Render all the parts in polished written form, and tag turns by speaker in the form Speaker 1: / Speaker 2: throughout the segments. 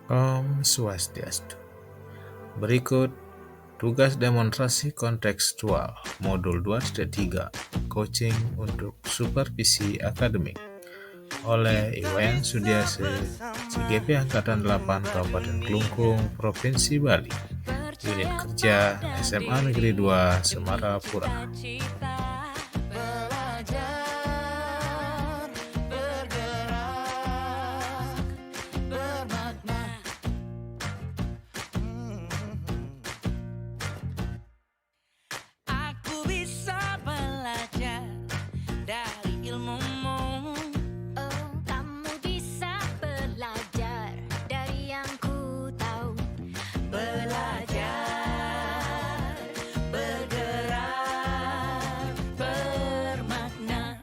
Speaker 1: Om Swastiastu. Berikut tugas demonstrasi kontekstual modul 2-3 coaching untuk supervisi akademik oleh Iwayan Sudiase, CGP Angkatan 8 Kabupaten Kelungkung, Provinsi Bali. Unit kerja SMA Negeri 2 Semarapura.
Speaker 2: Aku bisa belajar dari ilmumu.
Speaker 3: Oh, kamu bisa belajar dari yang ku tahu.
Speaker 2: Belajar, bergerak, bermakna.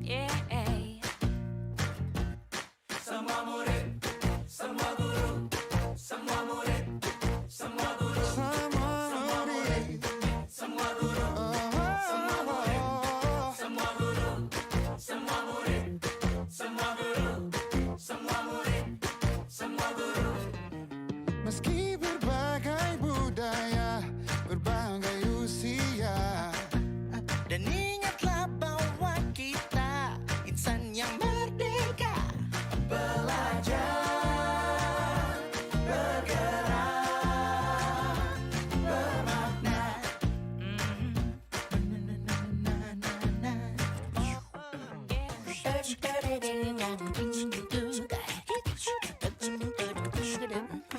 Speaker 2: Yeah. Semua murid, semua guru, semua murid, semua guru, semua murid, semua guru, semua murid, semua guru, semua murid, semua guru, semua murid, semua guru.
Speaker 4: Meski berbagai budaya, berbagai usia,
Speaker 2: Dan ingatlah bahwa kita insan yang merdeka. Belajar, bergerak, bermakna.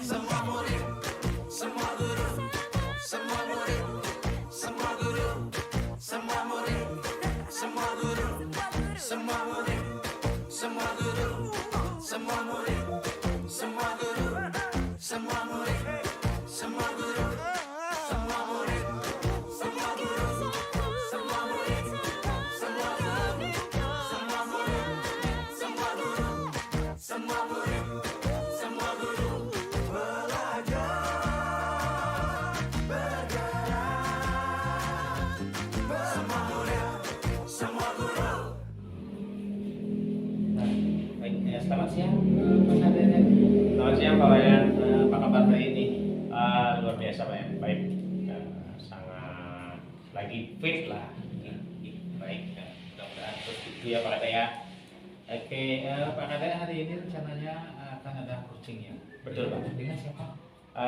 Speaker 2: Semua murid, semua guru, semua murid, semua guru, semua murid, semua guru, semua murid, semua guru, semua murid, semua guru, semua murid, semua guru, semua murid, semua guru, semua murid, semua guru, semua murid, semua guru, semua murid, semua guru. Belajar, bergerak, semua murid, semua guru.
Speaker 5: Baik, selamat siang Mas Ade. Selamat siang Pak Wayan. Apa kabar hari ini? Luar biasa Pak ya. Baik, sangat lagi fit lah. Baik, mudah-mudahan terus gitu ya Pak Ade ya. Oke, Pak Ade hari ini rencananya akan ada coaching ya. Betul Pak. Dengan siapa?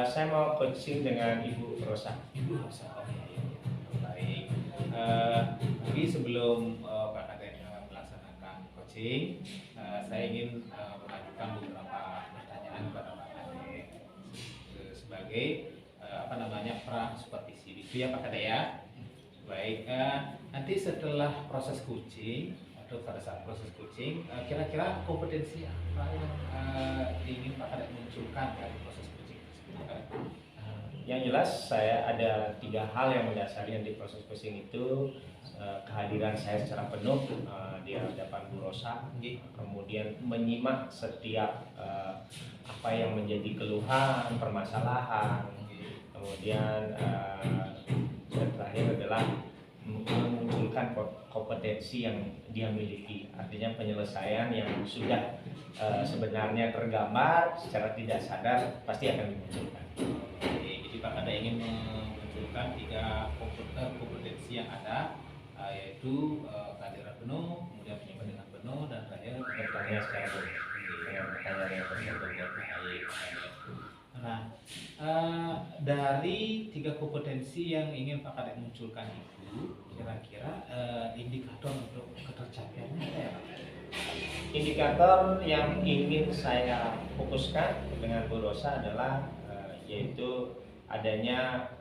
Speaker 5: Saya mau coaching dengan Ibu Rosa. Ibu Rosa. Oh iya, iya. Baik. Tapi sebelum Pak Ade melaksanakan coaching, saya ingin mengajukan beberapa pertanyaan kepada Pak Ade sebagai pra supervisi itu ya Pak Ade ya. Baik, nanti setelah proses coaching atau pada saat proses coaching, kira-kira kompetensi apa yang ingin Pak Ade munculkan dari proses coaching tersebut? Yang jelas saya ada 3 hal yang mendasari di proses coaching itu. Kehadiran saya secara penuh di hadapan Bu Rosa, kemudian menyimak setiap apa yang menjadi keluhan, permasalahan, kemudian yang terakhir adalah memunculkan kompetensi yang dia miliki, artinya penyelesaian yang sudah sebenarnya tergambar secara tidak sadar pasti akan dimunculkan. Jadi Pak Ade ingin memunculkan 3 kompetensi yang ada, yaitu kehadiran penuh, kemudian penyimpanan dengan penuh, dan terakhir bertanya secara penuh dengan pertanyaan yang berbuat baik. Nah, dari 3 kompetensi yang ingin Pak Ade munculkan itu, kira-kira indikator untuk ketercapaiannya apa ya Pak? Indikator yang ingin saya fokuskan dengan Bu Rosa adalah yaitu adanya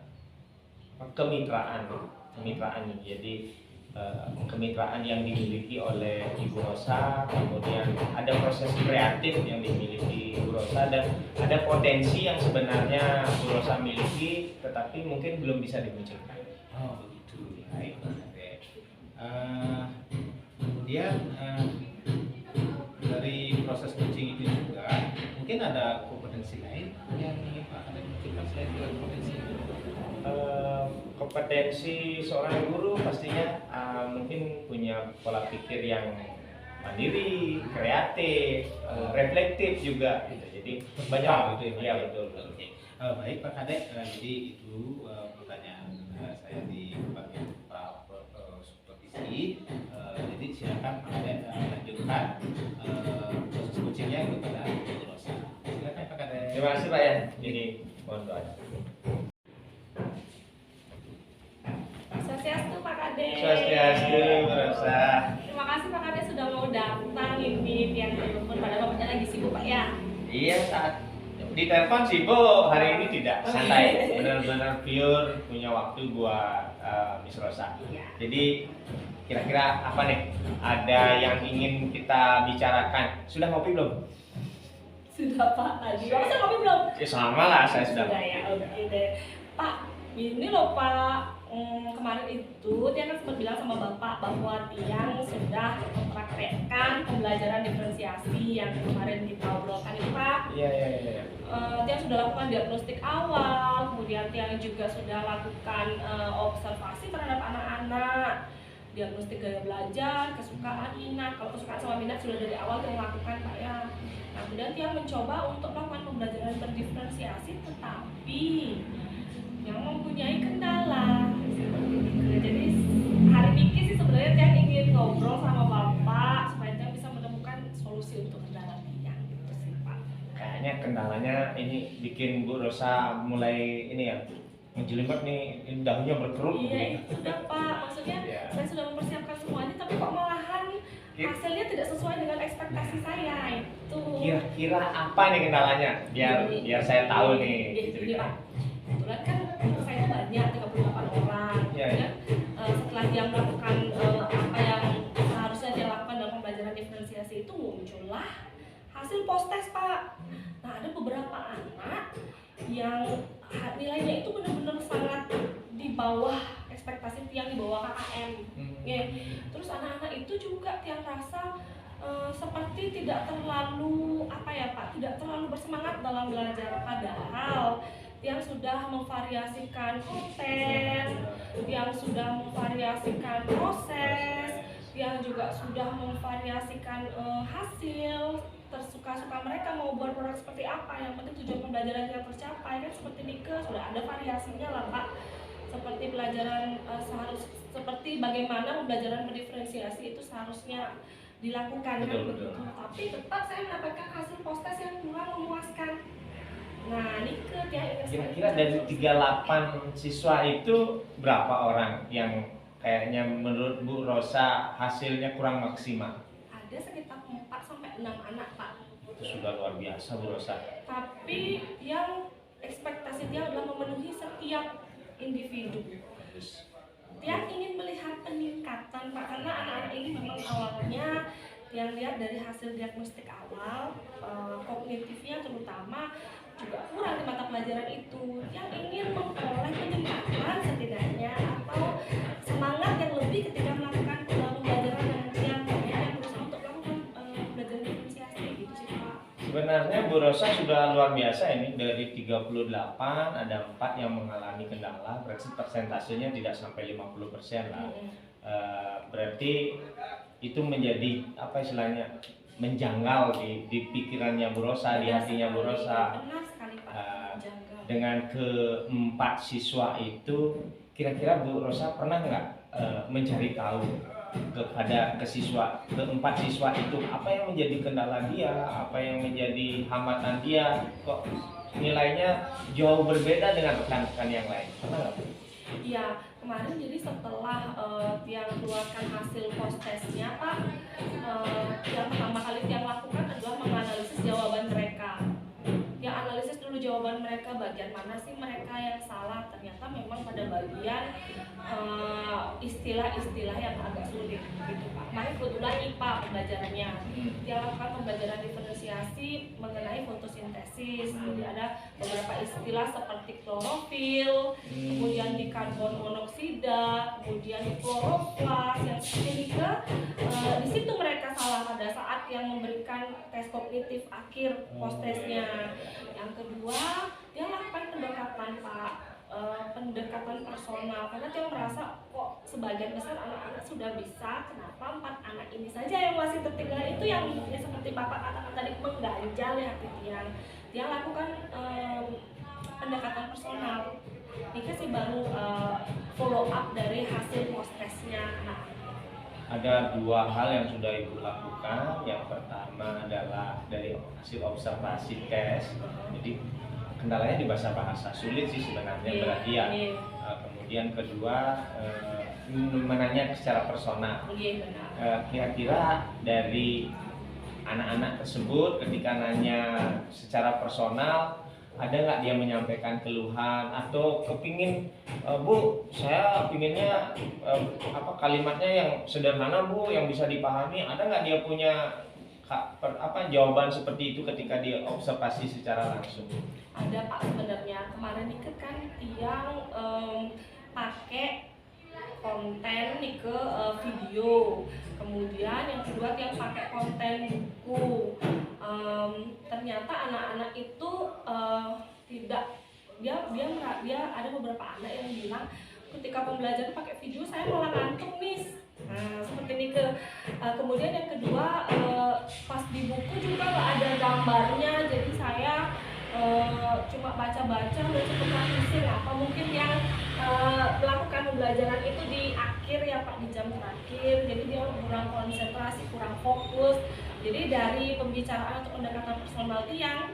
Speaker 5: kemitraan. Jadi kemitraan yang dimiliki oleh Ibu Rosa, kemudian ada proses kreatif yang dimiliki Bu Rosa, dan ada potensi yang sebenarnya Bu Rosa miliki tetapi mungkin belum bisa dimunculkan. Oh begitu. Baik. Kemudian dari proses coaching itu juga mungkin ada kompetensi lain yang ingin Pak Ade munculkan selain kompetensi itu. Kompetensi seorang guru pastinya mungkin punya pola pikir yang mandiri, kreatif, reflektif juga gitu. Jadi banyak
Speaker 6: gitu ya,
Speaker 5: ya betul.
Speaker 6: Oke. Baik Pak Kadek, jadi itu pertanyaan saya di bagian supervisi. Jadi silakan Pak Kadek lanjutkan proses coachingnya kepada Bu Rosa. Silakan Pak Kadek.
Speaker 5: Terima kasih Pak ya. Jadi mohon doa.
Speaker 7: Swastiastu Pak Kadek.
Speaker 5: Swastiastu Bu Rosa.
Speaker 7: Terima kasih Pak Kadek sudah mau datang ini tiang telepon padahal bapaknya lagi sibuk Pak ya.
Speaker 5: Iya, saat di telepon sibuk, hari ini tidak, santai, benar-benar pure punya waktu buat Miss Rosa.
Speaker 7: Iya.
Speaker 5: Jadi kira-kira apa nih? Ada yang ingin kita bicarakan? Sudah ngopi belum?
Speaker 7: Sudah Pak tadi. Bapak sudah kopi belum?
Speaker 5: Ya sama lah, saya sudah
Speaker 7: ya.
Speaker 5: ngopi.
Speaker 7: Oke deh. Pak, ini loh Pak. Kemarin itu dia kan sempat bilang sama Bapak bahwa Tiang sudah mempraktekkan pembelajaran diferensiasi yang kemarin kita obrolkan itu Pak.
Speaker 5: Iya.
Speaker 7: Tiang sudah lakukan diagnostik awal, kemudian Tiang juga sudah lakukan observasi terhadap anak-anak, diagnostik gaya belajar, kesukaan, minat. Kalau kesukaan sama minat sudah dari awal Tiang lakukan Pak ya. Nah, kemudian Tiang mencoba untuk melakukan pembelajaran berdiferensiasi, tetapi yang mempunyai kendala seperti itu. Jadi hari ini sih sebenarnya Tiang ingin ngobrol sama Bapak supaya Tiang bisa menemukan solusi untuk kendala Tiang gitu sih Pak.
Speaker 5: Kayaknya kendalanya ini bikin Bu Rosa mulai ini ya, ngejelimet nih, ini dahunya berkerut.
Speaker 7: Iya itu sudah Pak, maksudnya
Speaker 5: Iya.
Speaker 7: saya sudah mempersiapkan semuanya tapi kok malahan hasilnya tidak sesuai dengan ekspektasi saya itu.
Speaker 5: Kira-kira apa nih kendalanya? Biar saya tahu nih.
Speaker 7: Jadi Pak, kebetulan kan saya banyak 38 orang.
Speaker 5: Iya, iya.
Speaker 7: Setelah dia melakukan apa yang seharusnya dia lakukan dalam pembelajaran diferensiasi itu muncullah hasil post test Pak. Nah ada beberapa anak yang nilainya itu benar-benar sangat di bawah ekspektasi Tiang, di bawah KKM. Ya. Terus anak-anak itu juga Tiang rasa seperti tidak terlalu apa ya Pak, tidak terlalu bersemangat dalam belajar, padahal yang sudah memvariasikan konten, yang sudah memvariasikan proses, yang juga sudah memvariasikan hasil, tersuka-suka mereka mau buat produk seperti apa, yang penting tujuan pembelajaran yang tercapai kan seperti Nike sudah ada variasinya lah Pak, seperti pelajaran seperti bagaimana pembelajaran berdiferensiasi itu seharusnya dilakukan
Speaker 5: Betul.
Speaker 7: Tapi tetap saya mendapatkan hasil post test yang kurang memuaskan. Nah, Nike
Speaker 5: Kira-kira dari 38 siswa itu berapa orang yang kayaknya menurut Bu Rosa hasilnya kurang maksimal?
Speaker 7: ada sekitar 4-6 anak Pak.
Speaker 5: Itu sudah luar biasa Bu Rosa.
Speaker 7: Tapi yang ekspektasi dia adalah memenuhi setiap individu. Dia ingin melihat peningkatan Pak, karena anak-anak ini memang awalnya yang lihat dari hasil diagnostik awal, kognitifnya terutama juga kurang di mata pelajaran itu. Yang ingin memperoleh peningkatan setidaknya atau semangat yang lebih ketika melakukan pembelajaran yang berusaha untuk melakukan pembelajaran diferensiasi gitu sih Pak.
Speaker 5: Sebenarnya Bu Rosa sudah luar biasa ini, dari 38 ada 4 yang mengalami kendala, berarti persentasenya tidak sampai 50% lah. Berarti itu menjadi apa istilahnya, menjanggal di pikirannya Bu Rosa, di hatinya Bu Rosa.
Speaker 7: Benar sekali Pak. Menjaga.
Speaker 5: Dengan keempat siswa itu, kira-kira Bu Rosa pernah nggak mencari tahu kepada keempat siswa itu apa yang menjadi kendala dia, apa yang menjadi hambatan dia, kok nilainya jauh berbeda dengan rekan-rekan yang lain? Pernah nggak?
Speaker 7: Iya, kemarin jadi setelah Tiang keluarkan hasil post testnya Pak, yang pertama kali Tiang lakukan adalah menganalisis jawaban mereka. Yang analisis dulu jawaban mereka, bagian mana sih mereka yang salah. Ternyata memang pada bagian istilah-istilah yang agak sulit gitu Pak. Kemarin kebetulan IPA pembelajarannya. Dia lakukan pembelajaran diferensiasi mengenai fotosintesis. Jadi ada beberapa istilah seperti klorofil, kemudian di karbon monoksida, kemudian di kloroflas, yang sehingga di situ mereka salah pada saat yang memberikan tes kognitif akhir post testnya. Yang kedua, dia lakukan pendekatan Pak, pendekatan personal, karena dia merasa kok sebagian besar anak-anak sudah bisa, kenapa 4 anak ini saja yang masih tertinggal. Itu yang seperti Bapak katakan tadi, mengganjal ya hati Tiang. Tiang lakukan pendekatan personal. Nika sih baru follow up dari hasil post testnya anak.
Speaker 5: Ada 2 hal yang sudah Ibu lakukan. Yang pertama adalah dari hasil observasi tes. Jadi kendalanya di bahasa sulit sih sebenarnya, berarti ya. Kemudian kedua menanya secara personal. Kira-kira dari anak-anak tersebut ketika nanya secara personal, ada nggak dia menyampaikan keluhan atau kepingin Bu, saya pinginnya kalimatnya yang sederhana Bu, yang bisa dipahami. Ada nggak dia punya jawaban seperti itu ketika dia observasi secara langsung?
Speaker 7: Ada Pak, sebenarnya kemarin nih kan Tiang pakai konten nih ke video, kemudian yang kedua Tiang pakai konten buku. Ternyata anak-anak itu tidak, dia ada beberapa anak yang bilang ketika pembelajaran pakai video saya malah ngantuk Miss. Nah, seperti ini kemudian yang kedua pas di buku juga nggak ada gambarnya, jadi saya cuma baca-baca udah cukup pusing. Apa mungkin yang melakukan pembelajaran itu di akhir ya Pak, di jam terakhir, jadi dia kurang konsentrasi, kurang fokus. Jadi dari pembicaraan atau pendekatan personal Tiang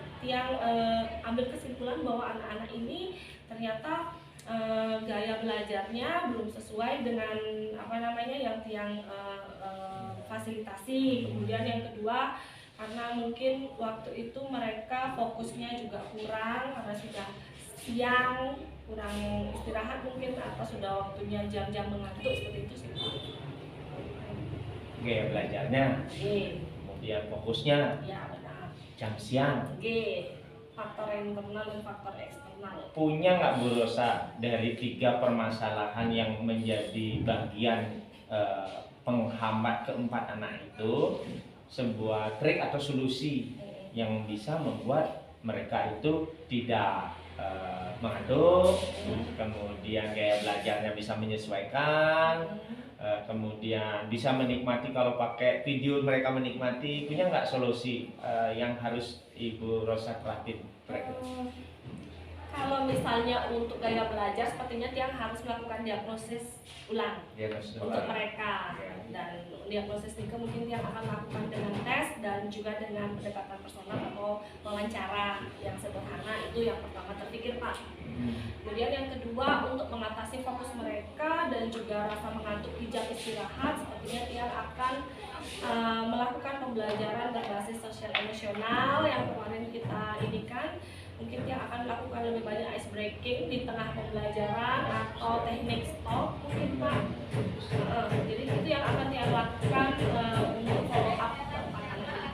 Speaker 7: ambil kesimpulan bahwa anak-anak ini ternyata gaya belajarnya belum sesuai dengan yang Tiang fasilitasi. Kemudian yang kedua, karena mungkin waktu itu mereka fokusnya juga kurang karena sudah siang, kurang istirahat mungkin, atau sudah waktunya jam-jam mengantuk, seperti itu sih.
Speaker 5: Gaya belajarnya, kemudian fokusnya,
Speaker 7: ya benar,
Speaker 5: jam siang,
Speaker 7: faktor internal dan faktor eksternal.
Speaker 5: Punya nggak Bu Rosa dari 3 permasalahan yang menjadi bagian penghambat keempat anak itu sebuah trik atau solusi yang bisa membuat mereka itu tidak mengantuk, kemudian gaya belajarnya bisa menyesuaikan, kemudian bisa menikmati, kalau pakai video mereka menikmati. Punya nggak solusi yang harus Ibu Rosa terapin?
Speaker 7: Kalau misalnya untuk gaya belajar, sepertinya Tiang harus melakukan diagnosis ulang untuk mereka. Dan diagnosis ini mungkin Tiang akan lakukan dengan tes dan juga dengan pendekatan personal atau wawancara yang sederhana. Itu yang pertama terpikir Pak. Kemudian yang kedua, untuk mengatasi fokus mereka dan juga rasa mengantuk di jam istirahat, sepertinya Tiang akan melakukan pembelajaran berbasis sosial emosional yang kemarin kita inikan. Mungkin Tiang akan melakukan lebih banyak ice breaking di tengah pembelajaran atau teknik stop mungkin Pak. Jadi itu yang akan Tiang lakukan untuk follow up anak-anak.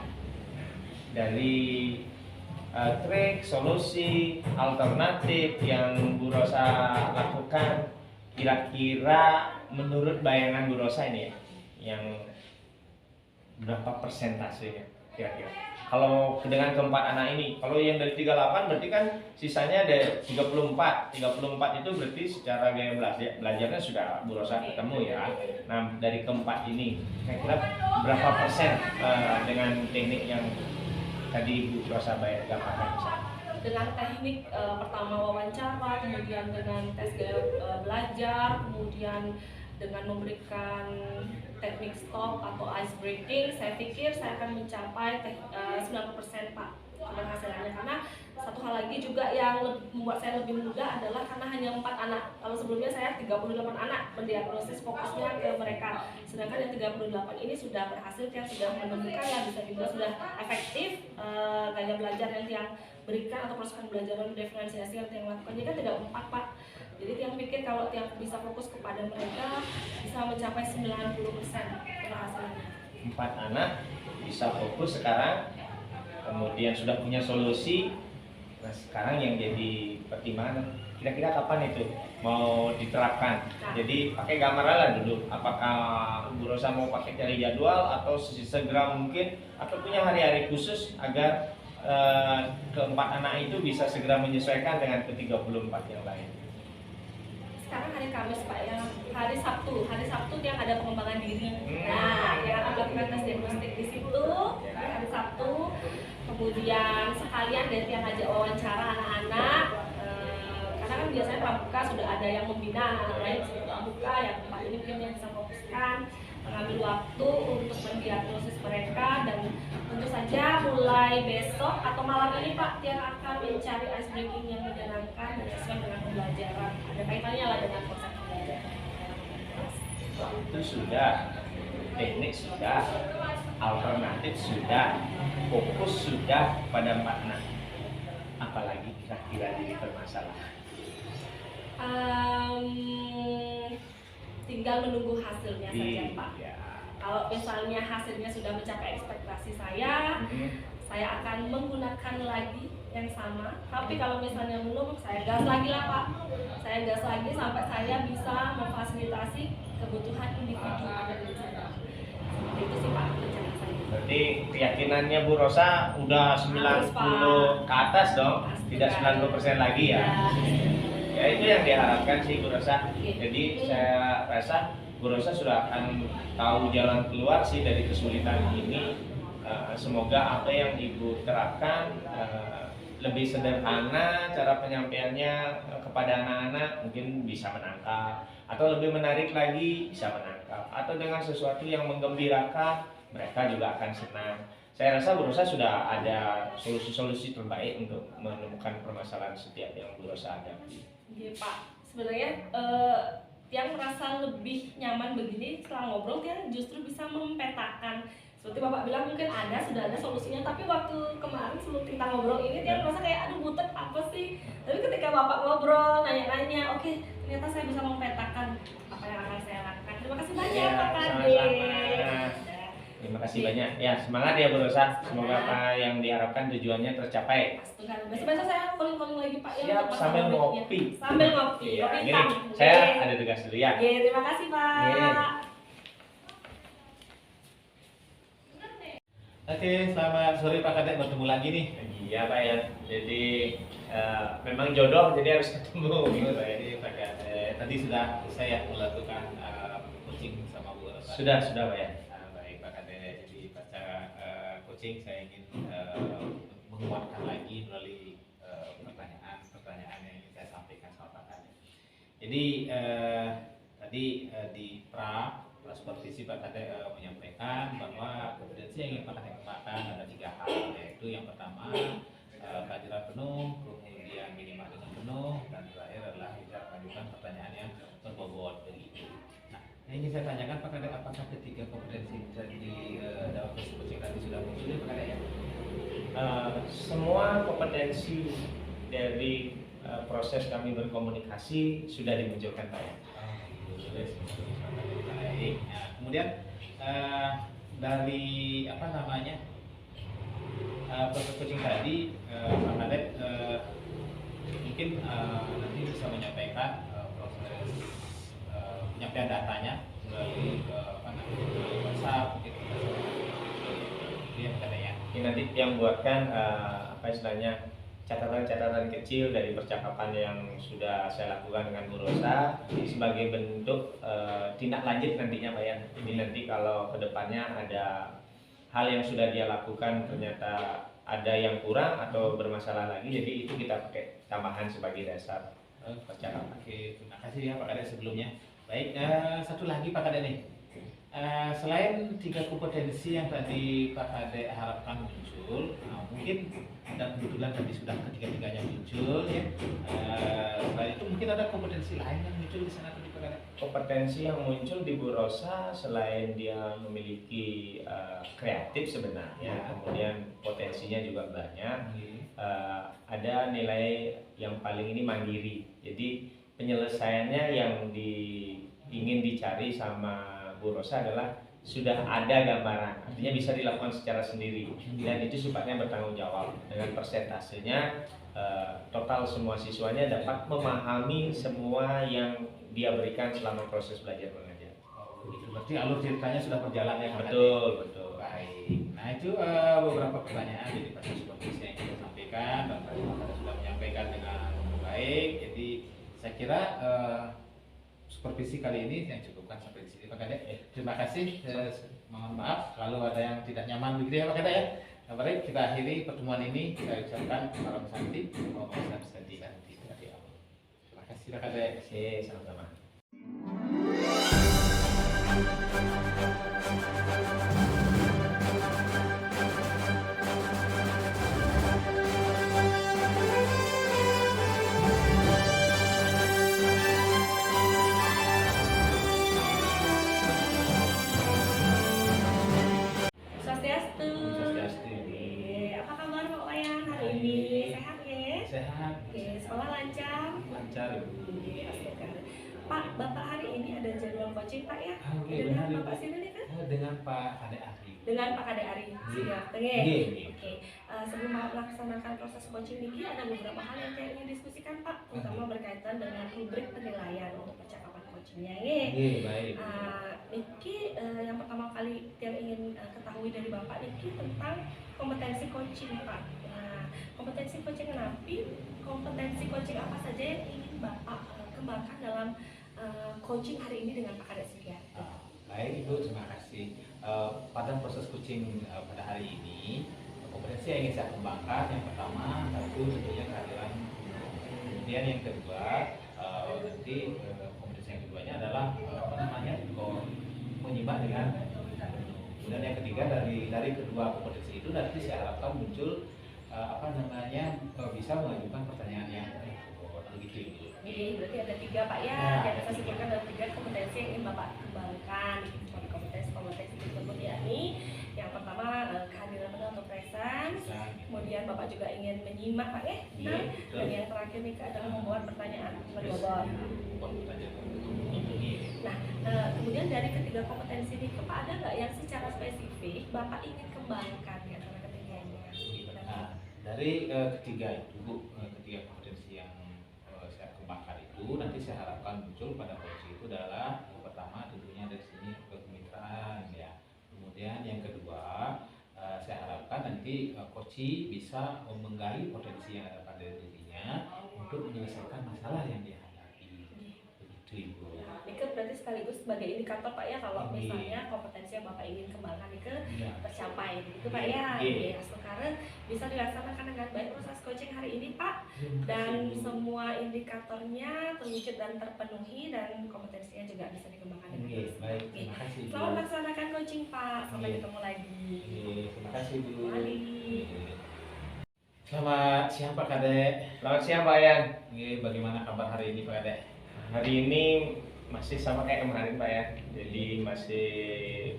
Speaker 5: Dari trik, solusi, alternatif yang Bu Rosa lakukan, kira-kira menurut bayangan Bu Rosa ini yang berapa persentasenya kira-kira? Kalau dengan keempat anak ini, kalau yang dari 38 berarti kan sisanya ada 34. 34 itu berarti secara gaya belajarnya sudah Bu Rosa ketemu ya. Nah, dari keempat ini kira-kira berapa persen dengan teknik yang tadi Bu Rosa gambarkan?
Speaker 7: Dengan teknik pertama wawancara, kemudian dengan tes gaya belajar, kemudian dengan memberikan teknik stop atau ice breaking, saya pikir saya akan mencapai 90% Pak keberhasilannya. Karena satu hal lagi juga yang membuat saya lebih mudah adalah karena hanya 4 anak. Kalau sebelumnya saya 38 anak mendiagnosis, fokusnya ke mereka. Sedangkan yang 38 ini sudah berhasil, yang sudah menemukan, yang bisa dibilang sudah efektif gaya belajar yang berikan atau proses pembelajaran diferensiasi yang Tiang lakukan. Ini kan 34 Pak. Jadi Tiang pikir kalau Tiang bisa fokus kepada mereka bisa mencapai 90% keberhasilannya.
Speaker 5: 4 anak bisa fokus sekarang, kemudian sudah punya solusi. Nah, sekarang yang jadi pertimbangan, kira-kira kapan itu mau diterapkan? Jadi pakai gambar lah dulu. Apakah Bu Rosa mau pakai cari jadwal atau segera mungkin, atau punya hari-hari khusus agar keempat anak itu bisa segera menyesuaikan dengan ke-34 yang lain?
Speaker 7: sekarang hari Kamis Pak ya, hari Sabtu yang ada pengembangan diri. Nah, yang akan melakukan tes diagnostik di situ hari Sabtu. Kemudian sekalian dari yang ngajak wawancara anak-anak, karena kan biasanya pramuka sudah ada yang membina anak-anak lain sebelum pramuka, yang tempat ini mungkin yang bisa fokuskan mengambil waktu untuk mendiagnosis mereka, dan tentu saja mulai besok atau malam ini Pak yang akan mencari ice breaking yang menyenangkan dan sesuai dengan pembelajaran, ada kaitannya lah dengan konsep pembelajaran.
Speaker 5: Itu sudah, teknik sudah, alternatif sudah, fokus sudah pada makna. Apalagi kira-kira jadi bermasalah.
Speaker 7: Tinggal menunggu hasilnya saja Pak.
Speaker 5: Iya.
Speaker 7: Kalau misalnya hasilnya sudah mencapai ekspektasi saya akan menggunakan lagi yang sama. Tapi kalau misalnya belum, saya gas lagi lah Pak. Saya gas lagi sampai saya bisa memfasilitasi kebutuhan individu ada di sana. Seperti itu sih Pak rencana saya.
Speaker 5: Berarti keyakinannya Bu Rosa udah 90 ke atas dong, tidak 90% lagi ya. Ya itu yang diharapkan sih Bu Rosa. Jadi saya rasa Bu Rosa sudah akan tahu jalan keluar sih dari kesulitan ini. Semoga apa yang Ibu terapkan lebih sederhana cara penyampaiannya kepada anak-anak, mungkin bisa menangkap, atau lebih menarik lagi bisa menangkap, atau dengan sesuatu yang menggembirakan mereka juga akan senang. Saya rasa Bu Rosa sudah ada solusi-solusi terbaik untuk menemukan permasalahan setiap yang Bu Rosa hadapi.
Speaker 7: Iya Pak, sebenarnya yang merasa lebih nyaman begini setelah ngobrol dia justru bisa mempetakan. Seperti Bapak bilang mungkin sudah ada solusinya, tapi waktu kemarin sebelum kita ngobrol ini dia merasa kayak aduh butek apa sih. Tapi ketika Bapak ngobrol, nanya-nanya, oke, ternyata saya bisa mempetakan apa yang akan saya lakukan. Terima kasih banyak
Speaker 5: Ya,
Speaker 7: Pak Kade.
Speaker 5: sama-sama. Terima kasih banyak. Ya, semangat ya Bu Rosa. Semoga apa yang diharapkan tujuannya tercapai.
Speaker 7: Besok-besok saya calling lagi Pak ya.
Speaker 5: Siap,
Speaker 7: untuk
Speaker 5: sambil
Speaker 7: masalah
Speaker 5: ngopi.
Speaker 7: berikutnya. Sambil ngopi.
Speaker 5: Iya,
Speaker 7: Kopi
Speaker 5: ini
Speaker 7: hitam.
Speaker 5: saya
Speaker 7: Oke.
Speaker 5: ada tugas dulu ya.
Speaker 7: Oke, terima kasih Pak.
Speaker 5: Iya.
Speaker 6: Oke, selamat sore Pak Kadek, bertemu lagi nih.
Speaker 5: Iya Pak ya. Jadi memang jodoh jadi harus ketemu. Gitu, Pak ya.
Speaker 6: Jadi Pak Kadek, tadi sudah saya melakukan coaching sama Bu Rosa.
Speaker 5: Sudah Pak ya.
Speaker 6: Baik Pak Kadek, jadi pasca coaching saya ingin menguatkan lagi melalui pertanyaan yang ingin saya sampaikan sama Pak Kadek. Jadi tadi di supervisi Pak Kadek menyampaikan bahwa kompetensi yang ingin Pak Kadek kembangkan ada 3 hal, yaitu yang pertama kehadiran penuh, kemudian minimal dengan penuh, dan terakhir adalah tidak mengajukan pertanyaan yang berbobot begitu. Nah, yang ingin saya tanyakan Pak Kadek, apakah ketiga kompetensi di dalam proses coaching tadi sudah muncul ya Pak Kadek ya?
Speaker 5: Semua kompetensi dari proses kami berkomunikasi sudah dimunculkan Pak ya.
Speaker 6: Baik. Nah, kemudian dari apa namanya proses coaching tadi, Pak Kadek mungkin nanti bisa menyampaikan proses penyampaian datanya melalui melalui WhatsApp, mungkin ya Pak Kadek ya.
Speaker 5: Ini nanti yang buatkan apa istilahnya catatan-catatan kecil dari percakapan yang sudah saya lakukan dengan Bu Rosa sebagai bentuk tindak lanjut nantinya Pak ya. Jadi nanti kalau kedepannya ada hal yang sudah dia lakukan ternyata ada yang kurang atau bermasalah lagi, jadi itu kita pakai tambahan sebagai dasar percakapan.
Speaker 6: Oke, terima kasih ya Pak Kadek sebelumnya. Baik, satu lagi Pak Kadek nih. Selain 3 kompetensi yang tadi Pak Kadek harapkan muncul, mungkin dan kebetulan tadi sudah ketiga-tiganya muncul ya. Selain itu mungkin ada kompetensi lain yang muncul di sana tadi Pak Kadek.
Speaker 5: Kompetensi yang muncul di Bu Rosa selain dia memiliki kreatif sebenarnya, kemudian potensinya juga banyak. Ada nilai yang paling ini mandiri. Jadi penyelesaiannya yang ingin dicari sama Bu Rosa adalah sudah ada gambaran, artinya bisa dilakukan secara sendiri dan itu sifatnya bertanggung jawab. Dengan persentasenya total semua siswanya dapat memahami semua yang dia berikan selama proses belajar mengajar.
Speaker 6: Oh, begitu. Berarti alur ceritanya sudah berjalan ya Pak Kadek?
Speaker 5: Betul.
Speaker 6: Baik. Nah itu beberapa pertanyaan dari Pak Supervisi yang kita sampaikan dan Pak Kadek sudah menyampaikan dengan baik. Jadi saya kira supervisi kali ini saya cukupkan sampai di sini Pak Kadek. Terima kasih. Mohon maaf kalau ada yang tidak nyaman begitu ya Pak Kadek ya. Nah, baik kita akhiri pertemuan ini. Saya ucapkan salam santi, Om Santi dan terima kasih Pak Kadek. Sama-sama.
Speaker 7: Swastiastu.
Speaker 6: Swastiastu.
Speaker 7: Apa kabar Pak Wayan hari ini? Sehat ya?
Speaker 6: Sehat.
Speaker 7: Oke, sekolah lancar?
Speaker 6: Lancar Ibu.
Speaker 7: Asyik. Pak, Bapak hari ini ada jadwal coaching Pak ya?
Speaker 6: Oke,
Speaker 7: Dengan
Speaker 6: benar,
Speaker 7: Bapak
Speaker 6: Ibu.
Speaker 7: sini kan?
Speaker 6: Dengan Pak Kadek Ari.
Speaker 7: Dengan Pak Kadek Ari. Siap, tengah.
Speaker 6: Iya.
Speaker 7: Oke, sebelum melaksanakan proses coaching niki ada beberapa hal yang saya ingin diskusikan Pak, terutama berkaitan dengan rubrik penilaian untuk percakapan coachingnya ya.
Speaker 6: Iya, baik.
Speaker 7: Niki yang pertama kali yang ingin ketahui dari Bapak Niki tentang kompetensi coaching Pak. Nah, kompetensi coaching kompetensi coaching apa saja yang ingin Bapak kembangkan dalam coaching hari ini dengan Pak Kadek Sugiarto?
Speaker 6: Baik Ibu, terima kasih. Pada proses coaching pada hari ini, kompetensi yang ingin saya kembangkan yang pertama satu tentunya kehadiran, kemudian yang kedua nanti kompetensi yang keduanya adalah menyimak dengan, kemudian yang ketiga dari kedua kompetensi itu nanti saya harapkan muncul bisa mengajukan pertanyaan yang begitu Ibu.
Speaker 7: Jadi berarti ada 3 Pak ya, yang saya sebutkan ada 3 kompetensi yang ingin Bapak kembangkan. Kompetensi tersebut yakni yang pertama kehadiran penuh atau presence, kemudian Bapak juga ingin menyimak Pak ya, dan yang terakhir nih adalah membuat pertanyaan berbobot. Nah, kemudian dari ketiga kompetensi ini Pak, ada nggak yang secara spesifik Bapak ingin kembangkan di antara ketiganya?
Speaker 6: Nah, dari ketiga kompetensi yang saya kembangkan itu nanti saya harapkan muncul pada posisi itu adalah yang pertama tentunya dari sini kemitraan ya. Kemudian yang kedua saya harapkan nanti coach bisa menggali potensi yang ada pada dirinya untuk menyelesaikan masalah yang dia hadapi. Begitu Ibu.
Speaker 7: Itu berarti sekaligus sebagai indikator Pak ya kalau misalnya kompetensi yang Bapak ingin kembangkan itu tercapai, begitu Pak ya. Ya, sekarang bisa dilaksanakan dengan baik proses coaching hari ini Pak, dan semua indikatornya terwujud dan terpenuhi dan kompetensinya juga bisa dikembangkan dengan baik.
Speaker 6: Baik, terima kasih Bu.
Speaker 7: Selamat melaksanakan coaching Pak, sampai ketemu lagi.
Speaker 6: Terima kasih Bu.
Speaker 7: Mari.
Speaker 6: Selamat siang Pak Kadek.
Speaker 5: Selamat siang Pak Yan.
Speaker 6: Bagaimana kabar hari ini Pak Kadek?
Speaker 5: Hari ini masih sama kayak kemarin Pak ya. Jadi masih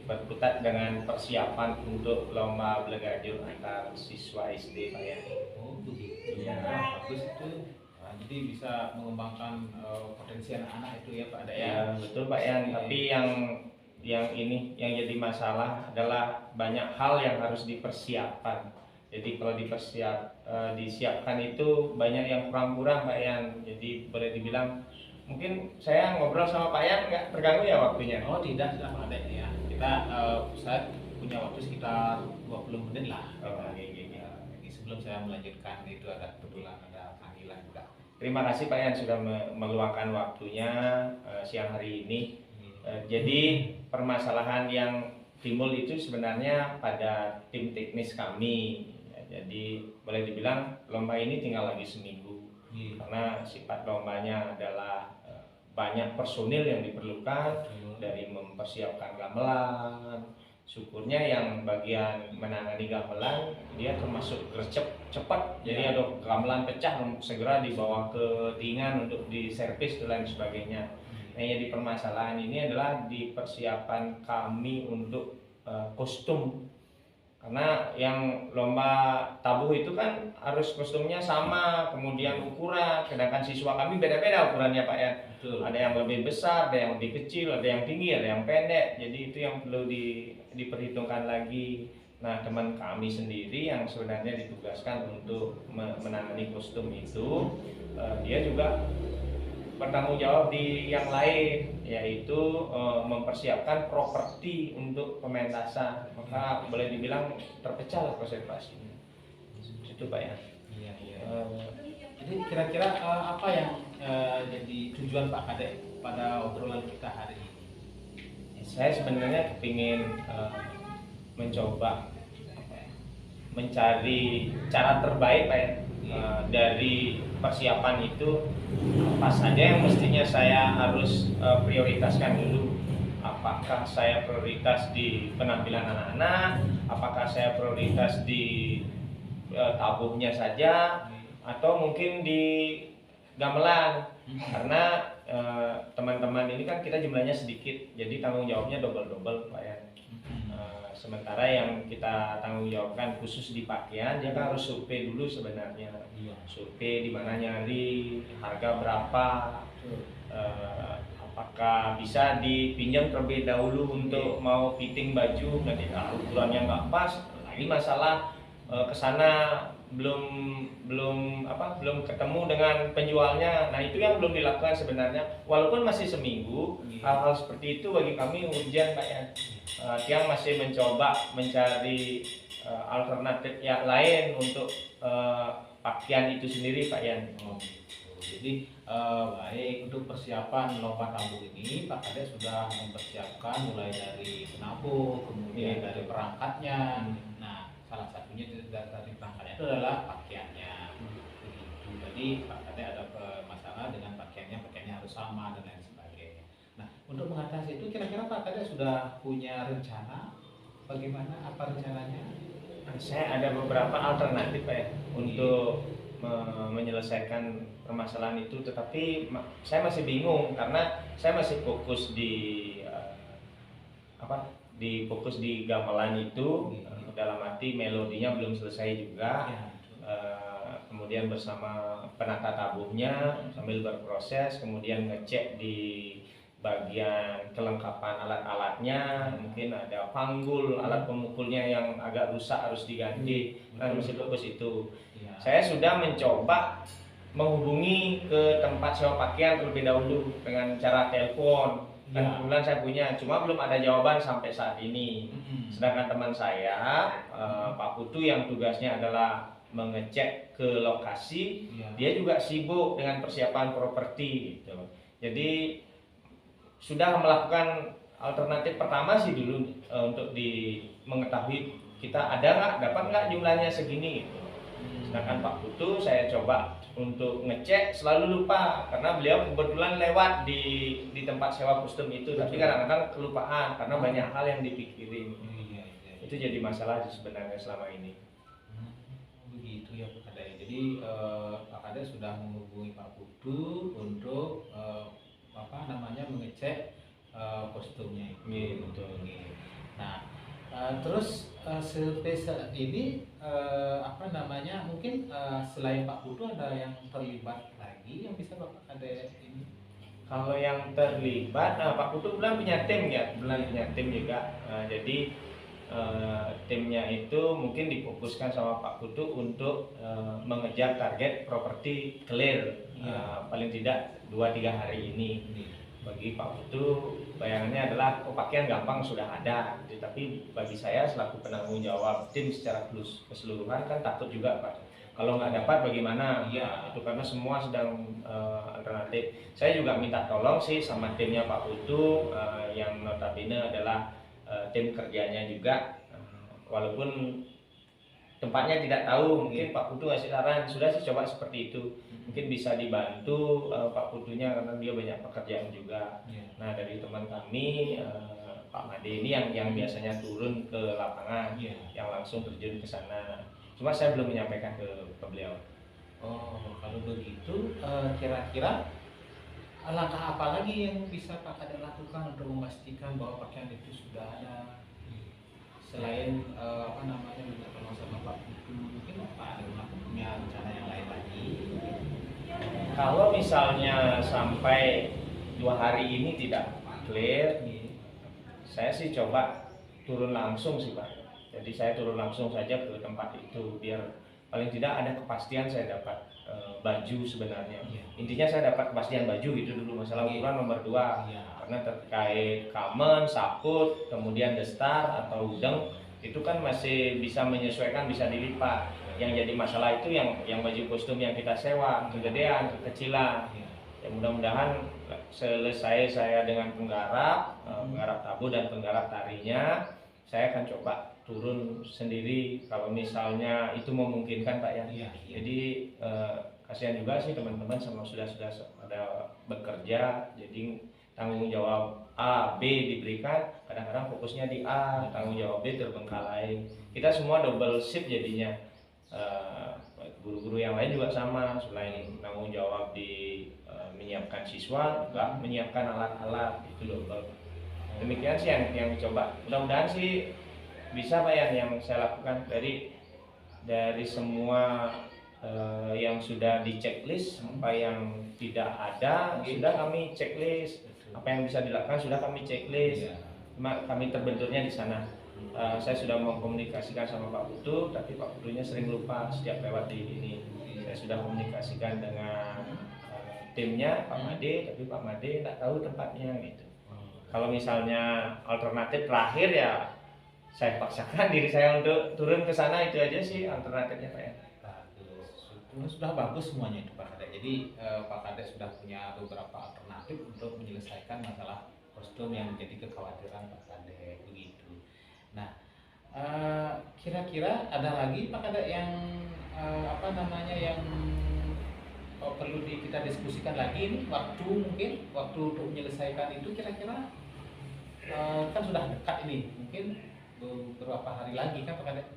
Speaker 5: berkutat dengan persiapan untuk lomba belajarju antar siswa SD Pak ya.
Speaker 6: Oh begitu.
Speaker 5: Iya.
Speaker 6: Bagus itu. Nah, jadi bisa mengembangkan potensi anak-anak itu ya Pak Kadek ya.
Speaker 5: Ya betul Pak Yan. Tapi yang ini yang jadi masalah adalah banyak hal yang harus dipersiapkan. Jadi kalau disiapkan itu banyak yang kurang-kurang Pak Yan. Jadi boleh dibilang mungkin saya ngobrol sama Pak Yan nggak terganggu ya waktunya?
Speaker 6: Oh tidak Pak Kadek ya. Saya punya waktu sekitar 20 menit lah. Sebelum saya melanjutkan itu ada kebetulan ada panggilan juga.
Speaker 5: Terima kasih Pak Yan sudah meluangkan waktunya siang hari ini. Jadi permasalahan yang timbul itu sebenarnya pada tim teknis kami. Jadi boleh dibilang lomba ini tinggal lagi seminggu. Karena sifat lombanya adalah banyak personil yang diperlukan dari mempersiapkan gamelan. Syukurnya yang bagian menangani gamelan dia termasuk cepat. Jadi ada gamelan pecah segera dibawa ke Dingan untuk diservis dan lain sebagainya. Nah, yang di permasalahan ini adalah di persiapan kami untuk kostum. Karena yang lomba tabuh itu kan harus kostumnya sama, kemudian ukuran, sedangkan siswa kami beda-beda ukurannya Pak ya.
Speaker 6: Betul.
Speaker 5: Ada yang lebih besar, ada yang lebih kecil, ada yang tinggi, ada yang pendek. Jadi itu yang perlu diperhitungkan lagi. Nah, teman kami sendiri yang sebenarnya ditugaskan untuk menangani kostum itu, dia juga bertanggung jawab di yang lain, yaitu mempersiapkan properti untuk pementasan. Maka boleh dibilang terpecah lah konsentrasinya. Itu Pak ya.
Speaker 6: Iya. Jadi kira-kira apa yang jadi tujuan Pak Kadek pada obrolan kita hari ini?
Speaker 5: Saya sebenarnya kepingin mencoba mencari cara terbaik Pak ya, dari persiapan itu apa saja yang mestinya saya harus prioritaskan dulu. Apakah saya prioritas di penampilan anak-anak, apakah saya prioritas di tabuhnya saja, atau mungkin di gamelan. Karena teman-teman ini kan kita jumlahnya sedikit, jadi tanggung jawabnya double-double Pak ya. Sementara yang kita tanggung jawabkan khusus di pakaian, dia kan harus survei dulu sebenarnya. Survei di mana nyari, harga berapa, apakah bisa dipinjam terlebih dahulu untuk mau fitting baju, nanti ukurannya nggak pas, lagi masalah kesana belum ketemu dengan penjualnya. Nah itu yang belum dilakukan sebenarnya, walaupun masih seminggu. Hal-hal seperti itu bagi kami urgent Pak ya. Tiang masih mencoba mencari alternatif yang lain untuk pakaian itu sendiri Pak Yan.
Speaker 6: Jadi baik, untuk persiapan lomba tabuh ini Pak Kades sudah mempersiapkan mulai dari penabuh, kemudian dari perangkatnya. Nah, salah satunya dari perangkatnya itu adalah pakaiannya. Begitu. Jadi Pak Kades ada masalah dengan pakaiannya harus sama dan lain sebagainya. Nah, untuk mengatasi itu kira-kira Pak Kades sudah punya rencana bagaimana, apa rencananya?
Speaker 5: Saya ada beberapa alternatif Pak ya untuk menyelesaikan permasalahan itu, tetapi saya masih bingung karena saya masih fokus di fokus di gamelan itu, dalam arti melodinya belum selesai juga. Kemudian bersama penata tabuhnya sambil berproses, kemudian ngecek di bagian kelengkapan alat-alatnya, mungkin ada panggul, alat pemukulnya yang agak rusak harus diganti. Nah, masih fokus itu. Saya sudah mencoba menghubungi ke tempat sewa pakaian terlebih dahulu dengan cara telepon. Dan kebetulan saya punya, cuma belum ada jawaban sampai saat ini. Sedangkan teman saya, Pak Putu, yang tugasnya adalah mengecek ke lokasi, dia juga sibuk dengan persiapan properti gitu. Jadi sudah melakukan alternatif pertama sih dulu untuk mengetahui kita ada nggak, dapat nggak jumlahnya segini gitu. Sedangkan Pak Putu saya coba untuk ngecek selalu lupa karena beliau kebetulan lewat di tempat sewa kostum itu. Tapi kadang-kadang kelupaan karena banyak hal yang dipikirin. Itu jadi masalah sebenarnya selama ini.
Speaker 6: Begitu ya Pak Kades. Jadi Pak Kades sudah menghubungi Pak Putu untuk mengecek kostumnya itu.
Speaker 5: Betul.
Speaker 6: Nah, terus spesial ini mungkin selain Pak Putu ada yang terlibat lagi yang bisa Bapak Kades ini?
Speaker 5: Kalau yang terlibat, Pak Putu bilang punya tim ya, punya tim juga. Jadi timnya itu mungkin difokuskan sama Pak Putu untuk mengejar target properti clear paling tidak 2-3 hari ini. Bagi Pak Putu bayangannya adalah pakaian gampang sudah ada, tapi bagi saya selaku penanggung jawab tim secara keseluruhan kan takut juga Pak, kalau nggak dapat bagaimana. Itu karena semua sedang alternatif. Saya juga minta tolong sih sama timnya Pak Putu yang notabene adalah tim kerjanya juga, walaupun tempatnya tidak tahu, mungkin Pak Putu ngasih saran, sudah sih coba seperti itu, mungkin bisa dibantu Pak Putunya karena dia banyak pekerjaan juga. Nah dari teman kami Pak Made ini yang biasanya turun ke lapangan, yang langsung terjun ke sana, cuma saya belum menyampaikan ke beliau.
Speaker 6: Oh, kalau begitu kira-kira langkah apa lagi yang bisa Pak Kades lakukan untuk memastikan bahwa pakaian itu sudah ada? Selain minta tolong sama Pak Putu, mungkin Pak ada punya rencana yang lain lagi?
Speaker 5: Kalau misalnya sampai 2 hari ini tidak clear, saya sih coba turun langsung sih Pak. Jadi saya turun langsung saja ke tempat itu biar paling tidak ada kepastian saya dapat baju sebenarnya. Intinya saya dapat kepastian baju itu dulu, masalah ukuran nomor 2. Karena terkait kamen, saput, kemudian destar atau udeng itu kan masih bisa menyesuaikan, bisa dilipat. Yang jadi masalah itu yang baju kostum yang kita sewa, kegedean, kekecilan. Ya, mudah-mudahan selesai saya dengan penggarap, penggarap tabu dan penggarap tarinya, saya akan coba turun sendiri kalau misalnya itu memungkinkan Pak ya.
Speaker 6: Iya.
Speaker 5: Jadi kasihan juga sih teman-teman sama sudah ada bekerja, jadi tanggung jawab A, B diberikan, kadang-kadang fokusnya di A, tanggung jawab B terbengkalai. Kita semua double shift jadinya. Guru-guru yang lain juga sama, selain tanggung jawab di menyiapkan siswa, juga menyiapkan alat-alat, itu double. Demikian sih yang coba. Mudah-mudahan sih bisa Pak ya yang saya lakukan dari semua yang sudah di checklist, apa yang tidak ada sudah kami checklist, apa yang bisa dilakukan sudah kami checklist. Cuma kami terbenturnya di sana. Saya sudah mengkomunikasikan sama Pak Putu, tapi Pak Putunya sering lupa setiap lewat di ini. Saya sudah komunikasikan dengan timnya Pak Made, tapi Pak Made nggak tahu tempatnya gitu. Kalau misalnya alternatif terakhir ya saya paksakan diri saya untuk turun ke sana, itu aja sih alternatifnya Pak ya.
Speaker 6: Sudah bagus semuanya itu Pak Kades. Jadi Pak Kades sudah punya beberapa alternatif untuk menyelesaikan masalah kostum yang menjadi kekhawatiran Pak Kades begitu. Nah, kira-kira ada lagi Pak Kades yang yang perlu kita diskusikan lagi ini, mungkin waktu untuk menyelesaikan itu kira-kira kan sudah dekat ini, mungkin beberapa hari lagi kan Pak Kades,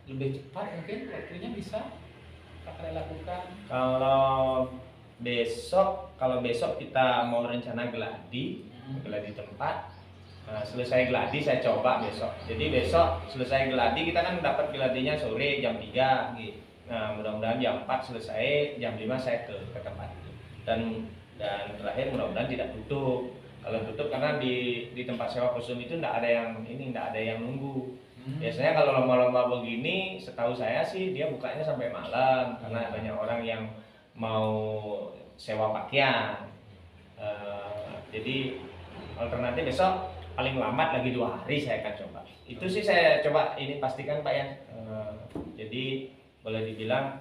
Speaker 6: lebih cepat mungkin waktunya bisa Pak Kades lakukan.
Speaker 5: Kalau besok kita mau rencana geladi tempat, selesai geladi saya coba besok. Jadi besok selesai geladi kita kan dapat geladinya sore jam 3. Nah, mudah-mudahan jam 4 selesai, jam 5 saya ke tempat itu. Dan terakhir mudah-mudahan tidak tutup. Kalau tutup karena di tempat sewa kostum itu tidak ada yang nunggu. Biasanya kalau lomba-lomba begini, setahu saya sih dia bukanya sampai malam karena banyak orang yang mau sewa pakaian. Jadi alternatif besok paling lambat lagi 2 hari saya akan coba. Itu sih saya coba ini pastikan Pak ya. Jadi boleh dibilang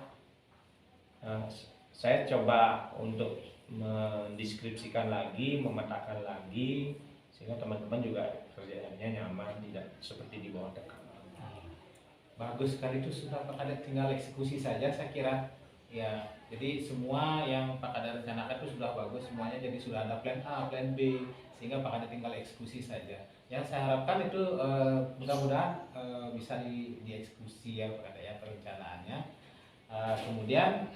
Speaker 5: saya coba untuk mendeskripsikan lagi, memetakan lagi sehingga teman-teman juga kerjaannya nyaman, tidak seperti di bawah tekanan.
Speaker 6: Bagus sekali, itu sudah Pak Kades tinggal eksekusi saja saya kira ya. Jadi semua yang Pak Kades rencanakan itu sudah bagus semuanya, jadi sudah ada plan A, plan B, sehingga Pak Kades tinggal eksekusi saja. Yang saya harapkan itu mudah-mudahan bisa dieksekusi ya Pak Kades ya perencanaannya. Kemudian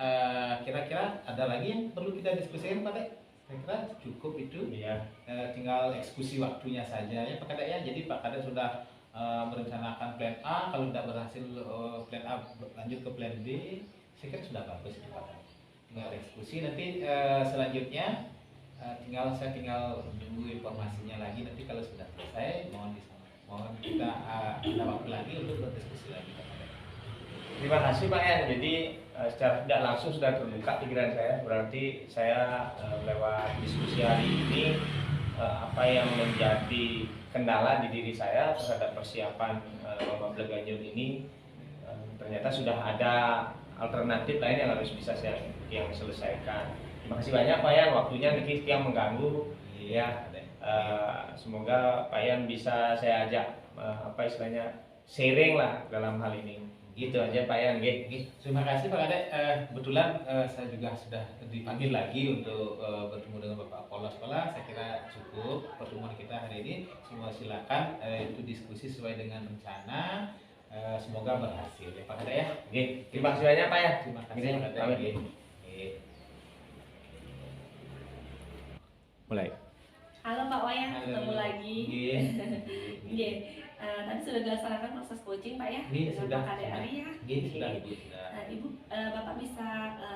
Speaker 6: kira-kira ada lagi yang perlu kita diskusikan Pak Kades? Saya kira cukup itu
Speaker 5: ya.
Speaker 6: Tinggal eksekusi waktunya saja ya Pak Kades ya. Jadi Pak Kades sudah merencanakan plan A, kalau tidak berhasil plan A lanjut ke plan B. Saya kira sudah bagus itu Pak Kades. Tinggal eksekusi, nanti selanjutnya saya tinggal menunggu informasinya lagi. Nanti kalau sudah selesai mohon kita ada waktu lagi untuk berdiskusi lagi Pak Kades.
Speaker 5: Terima kasih Pak En. Jadi secara tidak langsung sudah terbuka pikiran saya. Berarti saya lewat diskusi hari ini apa yang menjadi kendala di diri saya terhadap persiapan lomba Bleganjur ini, ternyata sudah ada alternatif lain yang harus bisa saya selesaikan. Terima kasih banyak Pak Yan, waktunya niki yang mengganggu ya. Semoga Pak Yan bisa saya ajak sharing lah dalam hal ini. Gitu aja Pak Yan.
Speaker 6: Terima kasih Pak Kades. Kebetulan saya juga sudah dipanggil lagi untuk bertemu dengan Bapak Kepala Sekolah. Saya kira cukup pertemuan kita hari ini. Semua silakan itu diskusi sesuai dengan rencana. Semoga berhasil ya Pak Kades ya.
Speaker 5: Terima kasih banyak Pak ya.
Speaker 6: Terima kasih Pak Kades.
Speaker 5: Mulai.
Speaker 7: Halo Pak Wayan,
Speaker 6: Halo.
Speaker 7: ketemu lagi. Tadi sudah dilaksanakan proses coaching Pak ya dengan
Speaker 6: Sudah.
Speaker 7: Pak Kades Ari ya.
Speaker 6: Sudah.
Speaker 7: Nah, Ibu, Bapak bisa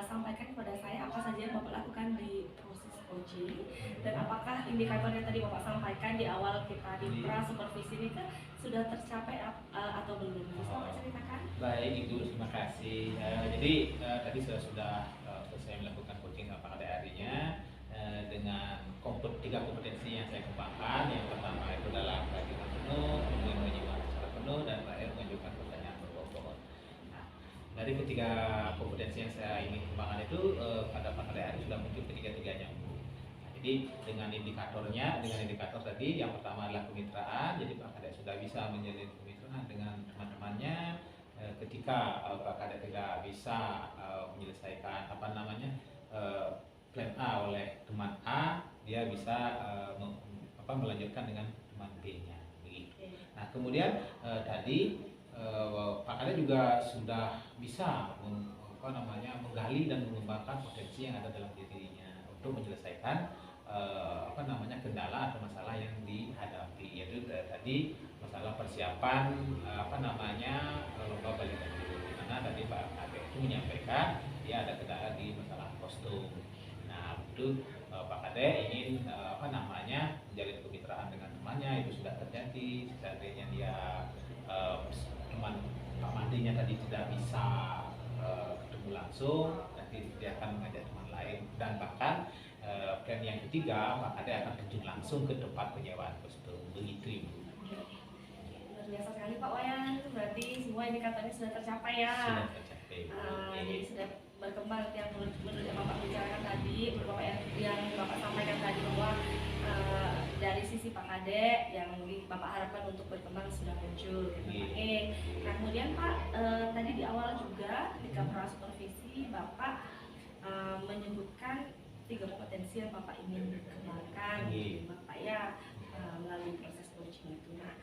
Speaker 7: sampaikan kepada saya apa saja yang Bapak lakukan di proses coaching dan apakah indikator yang tadi Bapak sampaikan di awal kita di pra supervisi ini kan sudah tercapai atau belum? Bisa Bapak ceritakan?
Speaker 6: Baik Ibu, terima kasih. Jadi tadi sudah selesai melakukan coaching sama Pak Kades Arinya dengan 3 kompetensi yang saya kembangkan. Yang pertama itu adalah mengajukan penuh, kemudian menyimak secara penuh, dan terakhir mengajukan pertanyaan berbobot. Nah, dari ketiga kompetensi yang saya ingin kembangkan itu pada Pak Kades Ari sudah muncul ketiga-tiganya. Jadi dengan indikator tadi yang pertama adalah kemitraan. Jadi Pak Kadek sudah bisa menjalin kemitraan dengan teman-temannya. Ketika Pak Kadek tidak bisa menyelesaikan plan A oleh teman A, dia bisa melanjutkan dengan teman B-nya begitu. Nah kemudian tadi Pak Kadek juga sudah bisa menggali dan mengembangkan potensi yang ada dalam dirinya untuk menyelesaikan kendala atau masalah yang dihadapi, yaitu tadi masalah persiapan lomba balita biru. Karena tadi Pak Kadek itu menyampaikan dia ada kendala di masalah kostum. Nah itu Pak Kadek ingin menjalin kemitraan dengan temannya, itu sudah terjadi. Seandainya dia teman Pak Mandinya tadi tidak bisa ketemu langsung, nanti dia akan mengajak teman lain, dan bahkan plan yang ketiga Pak Kadek akan terjun langsung ke tempat penyewaan kostum begitu Ibu.
Speaker 7: Luar biasa sekali Pak Wayan, berarti semua indikatornya sudah tercapai ya.
Speaker 6: Sudah tercapai.
Speaker 7: Jadi sudah berkembang yang menurut yang Bapak bicarakan tadi, Bapak yang Bapak sampaikan tadi bahwa dari sisi Pak Kadek yang Bapak harapkan untuk berkembang sudah muncul. Nah kemudian Pak, tadi di awal juga ketika prasupervisi Bapak menyebutkan 3 kompetensi yang Bapak ingin kembangkan, Bapak ya melalui proses coaching itu. Nah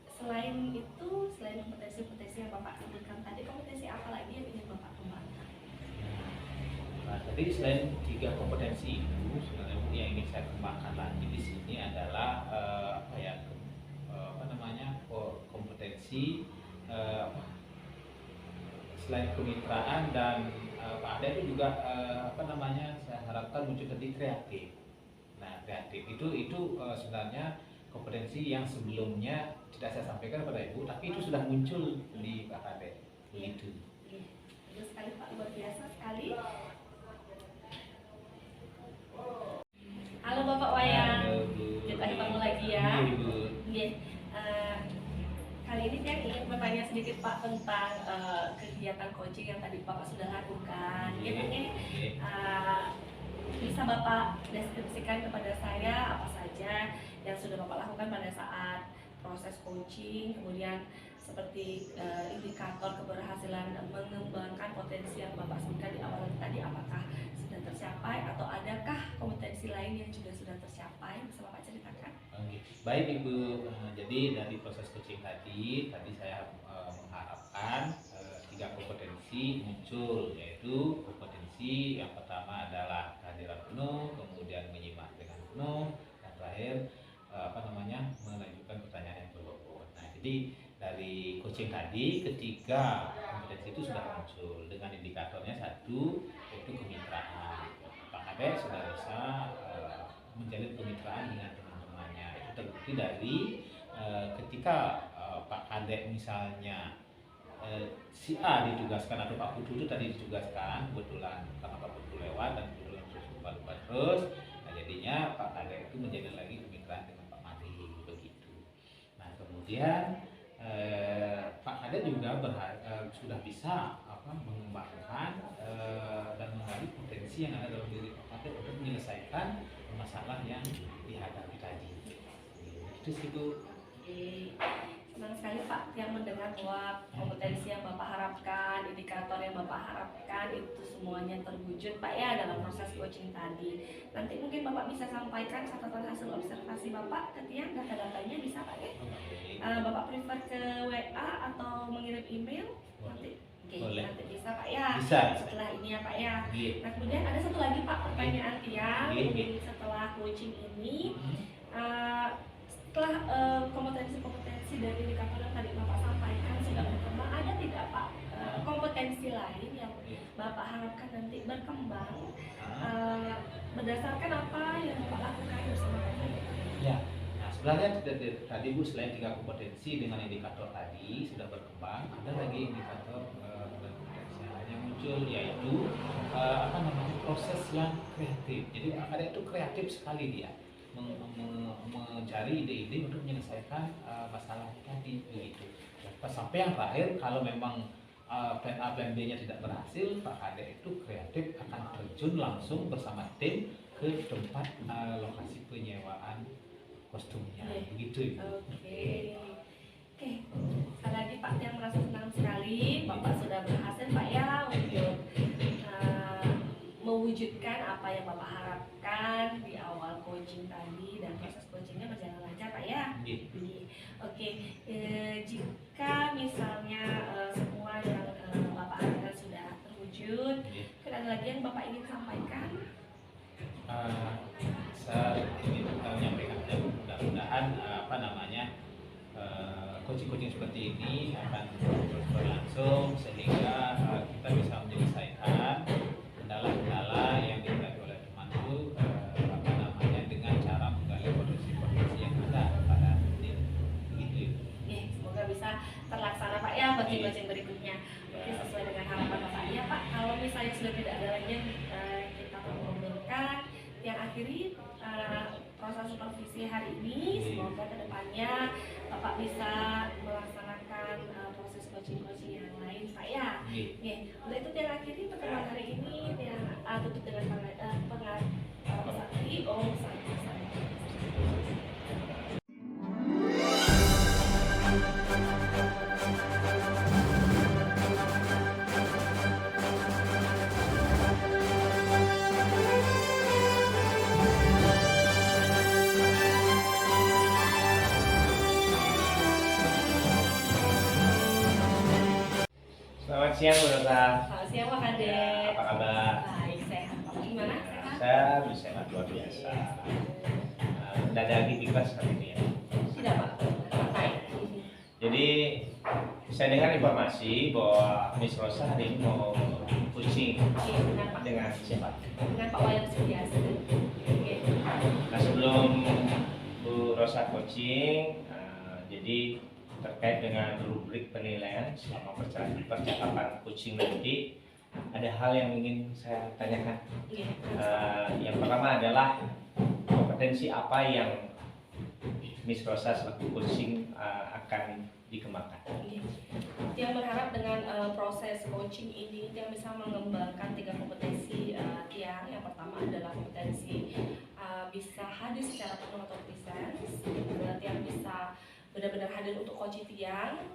Speaker 7: selain kompetensi-kompetensi yang Bapak sebutkan tadi, kompetensi apa lagi yang ingin Bapak kembangkan?
Speaker 6: Nah, tadi selain 3 kompetensi itu, sebenarnya yang ingin saya kembangkan lagi di sini adalah kompetensi selain kemitraan dan Pak Ade itu juga saya harapkan muncul tadi kreatif. Nah kreatif itu sebenarnya kompetensi yang sebelumnya tidak saya sampaikan kepada Ibu, tapi itu sudah muncul di Pak Ade begitu.
Speaker 7: Bagus sekali Pak, luar biasa sekali. Halo Bapak Wayan, kita ketemu lagi ya. Kali ini saya ingin bertanya sedikit Pak tentang kegiatan coaching yang tadi Bapak sudah lakukan. Bisa Bapak deskripsikan kepada saya apa saja yang sudah Bapak lakukan pada saat proses coaching, kemudian seperti indikator keberhasilan mengembangkan potensi yang Bapak sebutkan di awal tadi, apakah sudah tercapai atau adakah kompetensi lain yang juga sudah tercapai, bisa Bapak ceritakan?
Speaker 6: Baik Ibu, jadi dari proses coaching tadi saya mengharapkan 3 kompetensi muncul, yaitu kompetensi yang pertama adalah kehadiran penuh, kemudian menyimak dengan penuh, dan terakhir melanjutkan pertanyaan yang berbobot. Nah, jadi dari coaching tadi ketiga kompetensi itu sudah muncul dengan indikatornya 1 yaitu kemitraan. Pak Kadek sudah bisa menjalin kemitraan dengan teman-temannya. Itu terbukti dari ketika Pak Kadek misalnya si A ditugaskan atau Pak Putu itu tadi ditugaskan, kebetulan karena Pak Putu lewat dan kebetulan terus lupa terus, nah jadinya Pak Kadek itu menjalin lagi kemitraan dengan Pak Madi begitu. Nah kemudian Pak Kadek juga sudah bisa mengembangkan dan menggali potensi yang ada dalam diri Pak Kadek untuk menyelesaikan masalah yang dihadapi tadi. Itu sih Bu.
Speaker 7: Senang sekali Pak yang mendengar bahwa kompetensi yang Bapak harapkan, indikator yang Bapak harapkan itu semuanya terwujud Pak ya dalam proses coaching tadi. Nanti mungkin Bapak bisa sampaikan catatan hasil observasi Bapak ke Tiang, data-datanya bisa Pak ya? Bapak prefer ke WA atau mengirim email? Nanti nanti bisa Pak ya?
Speaker 6: Bisa.
Speaker 7: Setelah ini ya Pak ya. Nah kemudian ada satu lagi Pak pertanyaan Tiang, setelah coaching ini setelah kompetensi-kompetensi dari indikator yang tadi Bapak sampaikan sudah berkembang, ada tidak Pak kompetensi lain yang Bapak harapkan nanti berkembang berdasarkan apa yang Bapak lakukan bersama Pak?
Speaker 6: Ya, nah sebenarnya tadi Bu selain 3 kompetensi dengan indikator tadi sudah berkembang, ada lagi indikator kompetensi yang muncul yaitu proses yang kreatif. Jadi ada itu kreatif sekali dia. Mencari ide-ide untuk menyelesaikan masalah tadi begitu. Sampai yang terakhir kalau memang plan A plan B-nya tidak berhasil, Pak Kadek itu kreatif akan terjun langsung bersama tim ke tempat lokasi penyewaan kostumnya, begitu Ibu.
Speaker 7: Oke. Sekali lagi Pak Tiang merasa senang sekali Bapak sudah berhasil Pak ya untuk mewujudkan apa yang Bapak harapkan di awal coaching tadi, dan proses coachingnya berjalan lancar Pak ya. Oke, jika misalnya semua yang Bapak harapkan sudah terwujud, mungkin ada lagi yang Bapak ingin sampaikan?
Speaker 6: Saya ingin menyampaikan aja, mudah-mudahan coaching-coaching seperti ini akan terus berlangsung sehingga kita bisa menyelesaikan kendala-kendala yang dihadapi oleh teman itu dengan cara menggali potensi-potensi yang ada pada tim, begitu.
Speaker 7: Semoga bisa terlaksana Pak ya coaching-coaching berikutnya. Mungkin sesuai dengan harapan Bapak ya Pak. Kalau misalnya sudah tidak ada lagi yang kita perlu obrolkan, yang akhiri proses supervisi hari ini. Semoga kedepannya Bapak bisa melaksanakan proses coaching-coaching yang lain Pak ya. Untuk itu yang akhiri pertemuan hari ini yang tutup dengan sakti Om Santi.
Speaker 5: Selamat siang Bu Rosa.
Speaker 7: Selamat siang Pak Kades.
Speaker 5: Apa kabar?
Speaker 7: Baik, sehat. Bapak gimana? Sehat?
Speaker 5: Saya sehat luar biasa. Tidak ada aktivitas hari ini ya.
Speaker 7: Tidak Pak. Baik.
Speaker 5: Jadi saya dengar informasi bahwa Miss Rosa hari ini mau coaching
Speaker 7: Dengan Pak.
Speaker 5: dengan siapa?
Speaker 7: Dengan Pak Wayan Sudias. Oke.
Speaker 5: Nah sebelum Bu Rosa coaching, jadi terkait dengan rubrik penilaian selama percakapan coaching nanti, ada hal yang ingin saya tanyakan. Yang pertama adalah kompetensi apa yang Miss Rosa selaku coaching akan dikembangkan.
Speaker 7: Yang berharap dengan proses coaching ini yang bisa mengembangkan 3 kompetensi Tiang. Yang pertama adalah kompetensi bisa hadir secara penuh atau presence, yang bisa benar-benar hadir untuk coaching Tiang,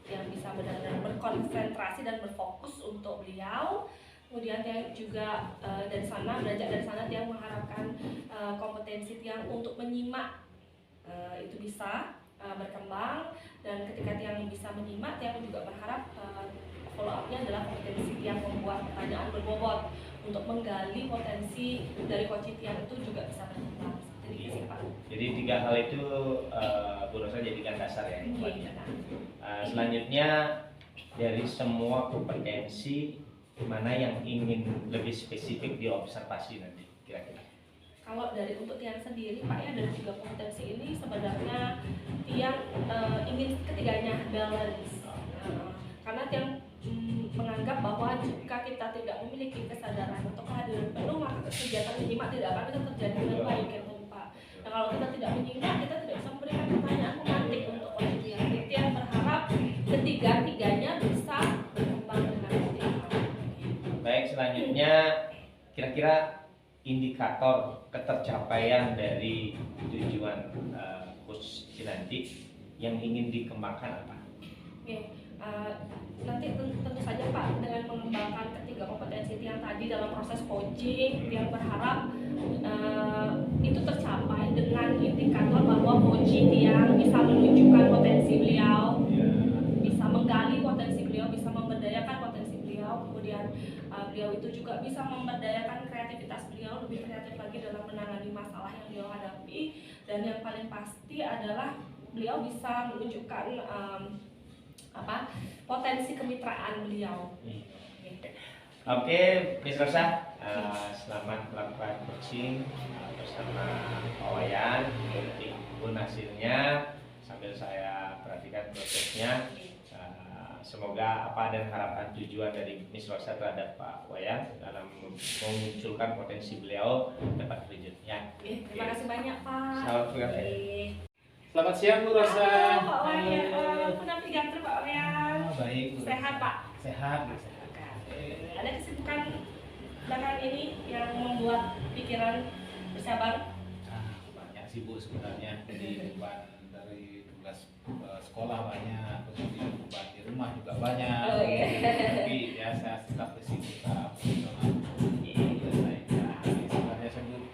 Speaker 7: yang bisa benar-benar berkonsentrasi dan berfokus untuk beliau. Kemudian Tiang juga dari sana belajar dari sana, Tiang mengharapkan kompetensi Tiang untuk menyimak itu bisa berkembang, dan ketika Tiang bisa menyimak, Tiang juga berharap follow up-nya adalah kompetensi Tiang membuat pertanyaan berbobot untuk menggali potensi dari coaching Tiang itu juga bisa berkembang.
Speaker 5: Jadi 3 hal itu Bu Rosa jadikan dasar ya. Selanjutnya dari semua kompetensi mana yang ingin lebih spesifik diobservasi nanti kira-kira?
Speaker 7: Kalau dari untuk Tiang sendiri Pak ya, dari 3 kompetensi ini sebenarnya Tiang ingin ketiganya balance. Karena Tiang menganggap bahwa jika kita tidak memiliki kesadaran untuk kehadiran penuh, maka kegiatan menyimak tidak akan bisa terjadi dengan baik ya Pak. Nah kalau kita tidak menyimak, kita tidak bisa memberikan pertanyaan pemantik untuk coaching Tiang. Jadi Tiang berharap ketiga-tiganya bisa berkembang dengan optimal.
Speaker 5: Baik, selanjutnya kira-kira indikator ketercapaian dari tujuan coach nanti yang ingin dikembangkan apa?
Speaker 7: Nanti tentu saja Pak, dengan mengembangkan ketiga kompetensi Tiang tadi dalam proses coaching, Tiang berharap itu tercapai dengan indikator bahwa coaching Tiang bisa menunjukkan potensi beliau, bisa menggali potensi beliau, bisa memberdayakan potensi beliau, kemudian beliau itu juga bisa memberdayakan kreativitas beliau, lebih kreatif lagi dalam menangani masalah yang beliau hadapi, dan yang paling pasti adalah beliau bisa menunjukkan potensi kemitraan beliau.
Speaker 5: Oke, Miss Rosa, selamat melakukan coaching bersama Pak Wayan. Pun hasilnya sambil saya perhatikan prosesnya. Semoga apa dan harapan tujuan dari Miss Rosa terhadap Pak Wayan dalam memunculkan potensi beliau dapat terwujudnya.
Speaker 7: Terima kasih banyak Pak.
Speaker 5: Selamat berkata.
Speaker 6: Selamat siang Bu Rosa.
Speaker 7: Pak Wayan, pendamping kantor Pak Wayan.
Speaker 6: Baik.
Speaker 7: Sehat Pak.
Speaker 6: Sehat.
Speaker 7: Ada kesibukan belakangan ini yang membuat pikiran bisa Bang?
Speaker 6: Banyak sih Bu sebenarnya. Jadi beban dari tugas sekolah banyak, kemudian beban di rumah juga banyak.
Speaker 7: Oh, iya.
Speaker 6: Tapi ya saya tetap di sini secara profesional. Sebenarnya saya Bu,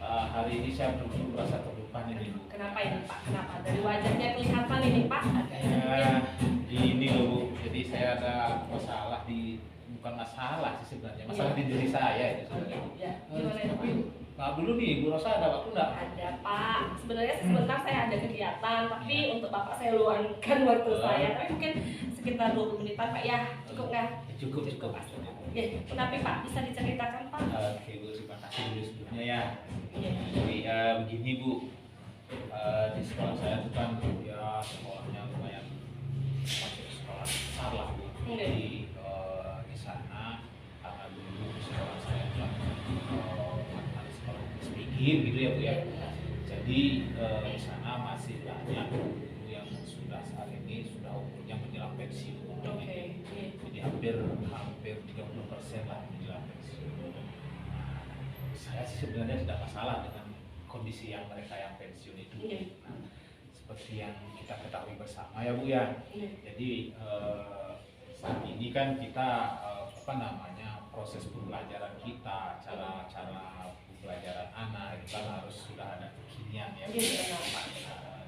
Speaker 6: hari ini saya betul-betul merasa terlupakan ini Bu.
Speaker 7: Kenapa ini Pak? Kenapa? Dari wajahnya kelihatan ini Pak.
Speaker 6: Ya, ini loh Bu. Jadi saya ada masalah bukan masalah sih sebenarnya, masalah di diri saya itu sebenarnya.
Speaker 7: Ya, gimana itu
Speaker 6: Tapi
Speaker 7: Pak?
Speaker 6: maaf dulu nih, Bu Rosa ada waktu nggak?
Speaker 7: Ada Pak. Sebenarnya sebentar saya ada kegiatan, tapi untuk Bapak saya luangkan waktu saya. Tapi mungkin sekitar 20 menitan Pak ya. Cukup nggak?
Speaker 6: Cukup.
Speaker 7: Pasti. Oke, kenapa Pak? Bisa diceritakan Pak?
Speaker 6: Oke Bu, terima kasih dulu sebelumnya ya.
Speaker 7: Iya.
Speaker 6: Jadi begini Bu, di sekolah saya itu kan ya sekolahnya lumayan masuk sekolah besar lah Bu. Jadi di sana karena dulu sekolah saya itu ada sekolah speaking gitu ya Bu ya. Jadi di sana masih banyak guru yang sudah saat ini sudah umurnya menjelang pensiun.
Speaker 7: Oke.
Speaker 6: Jadi hampir 30% lah menjelang pensiun. Saya sih sebenarnya tidak masalah dengan kondisi yang mereka yang pensiun itu.
Speaker 7: Iya.
Speaker 6: Nah, seperti yang kita ketahui bersama ya Bu ya.
Speaker 7: Iya.
Speaker 6: Jadi saat ini kan kita proses pembelajaran kita, cara pembelajaran anak itu kan harus sudah ada kekinian ya.
Speaker 7: Iya.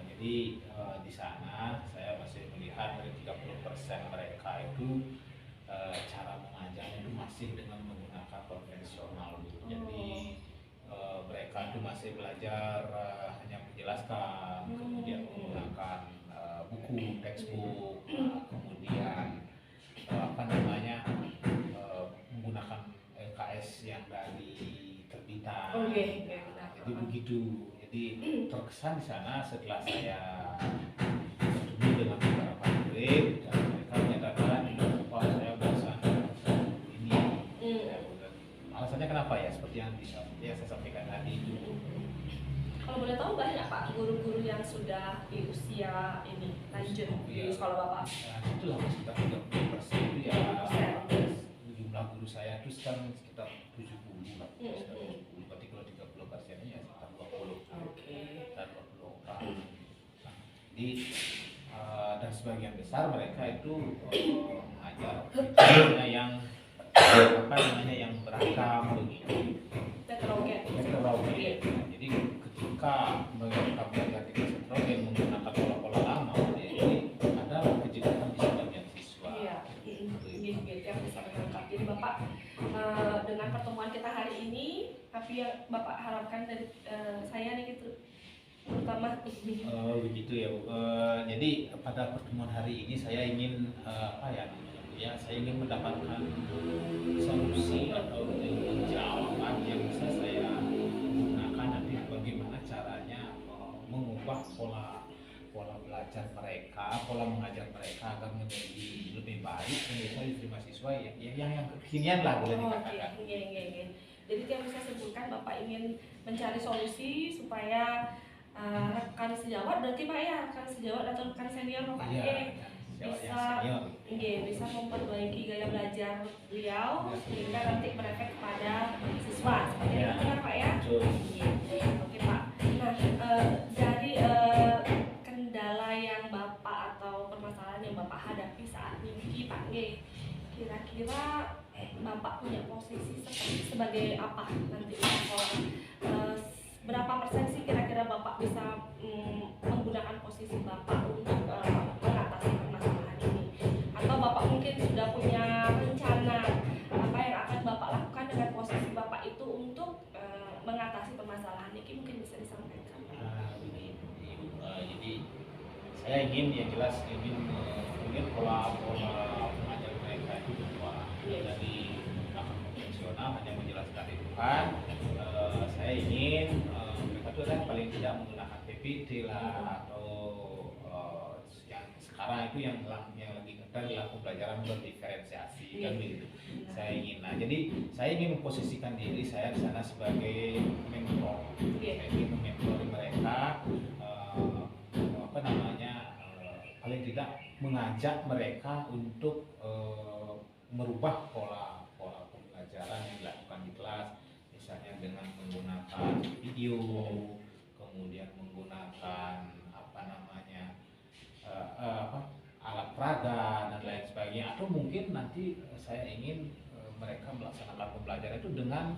Speaker 6: Jadi di sana saya masih melihat dari 30% mereka itu cara mengajarnya itu masih dengan menggunakan konvensional Bu. Jadi mereka itu masih belajar hanya menjelaskan, kemudian menggunakan buku, textbook, kemudian menggunakan LKS yang dari terbitan. Jadi begitu. Jadi terkesan di sana setelah saya bertemu dengan beberapa murid dan mereka menyatakan bahwa saya bosan ini. Alasannya kenapa ya? Seperti yang saya sampaikan tadi itu.
Speaker 7: Kalau boleh tahu banyak Pak guru-guru yang sudah di usia ini lanjut di sekolah Bapak?
Speaker 6: Itulah sekitar 30% itu ya. Jumlah guru saya itu sekarang sekitar 70 lah. Berarti kalau 30% nya ya sekitar 20. Dan 20 orang. Nah, jadi dan sebagian besar mereka itu mengajar yang yang beragam begitu. Heterogen. Jadi ketika mereka belajar di kelas heterogen menggunakan pola-pola lama, jadi ada kejenuhan di sebagian siswa.
Speaker 7: Iya, yang bisa menangkap. Jadi Bapak dengan pertemuan kita hari ini, tapi yang Bapak harapkan dari saya nih gitu, terutama
Speaker 6: begitu ya Bu. Jadi pada pertemuan hari ini saya ingin saya ingin mendapatkan solusi atau jawaban yang bisa saya gunakan nanti bagaimana caranya mengubah pola belajar mereka, pola mengajar mereka agar menjadi lebih baik dan bisa diterima siswa yang kekinian lah boleh dikatakan.
Speaker 7: Jadi yang bisa sebutkan Bapak ingin mencari solusi supaya rekan sejawat berarti Pak ya, rekan sejawat atau rekan senior Bapak bisa memperbaiki gaya belajar beliau sehingga nanti berefek pada siswa seperti itu kan Pak ya. Oke Pak. Nah dari kendala yang Bapak atau permasalahan yang Bapak hadapi saat ini Pak kira-kira Bapak punya posisi sebagai apa nanti di sekolah? Berapa persen sih kira-kira Bapak bisa menggunakan posisi Bapak untuk mengatasi permasalahan ini? Atau Bapak mungkin sudah punya rencana apa yang akan Bapak lakukan dengan posisi Bapak itu untuk mengatasi permasalahan ini? Mungkin bisa disampaikan.
Speaker 6: Jadi saya ingin pola mengajar mereka itu berubah dari konvensional hanya menjelaskan itu kan. Saya ingin mereka itu kan paling tidak menggunakan PPT lah atau yang sekarang itu yang lagi ngetren adalah pembelajaran berdiferensiasi kan begitu. Jadi saya ingin memposisikan diri saya di sana sebagai mentor. Saya ingin mementori mereka paling tidak mengajak mereka untuk merubah pola pembelajaran yang dilakukan di kelas, misalnya dengan menggunakan video, kemudian menggunakan apa namanya alat peraga dan lain sebagainya, atau mungkin nanti saya ingin mereka melaksanakan pembelajaran itu dengan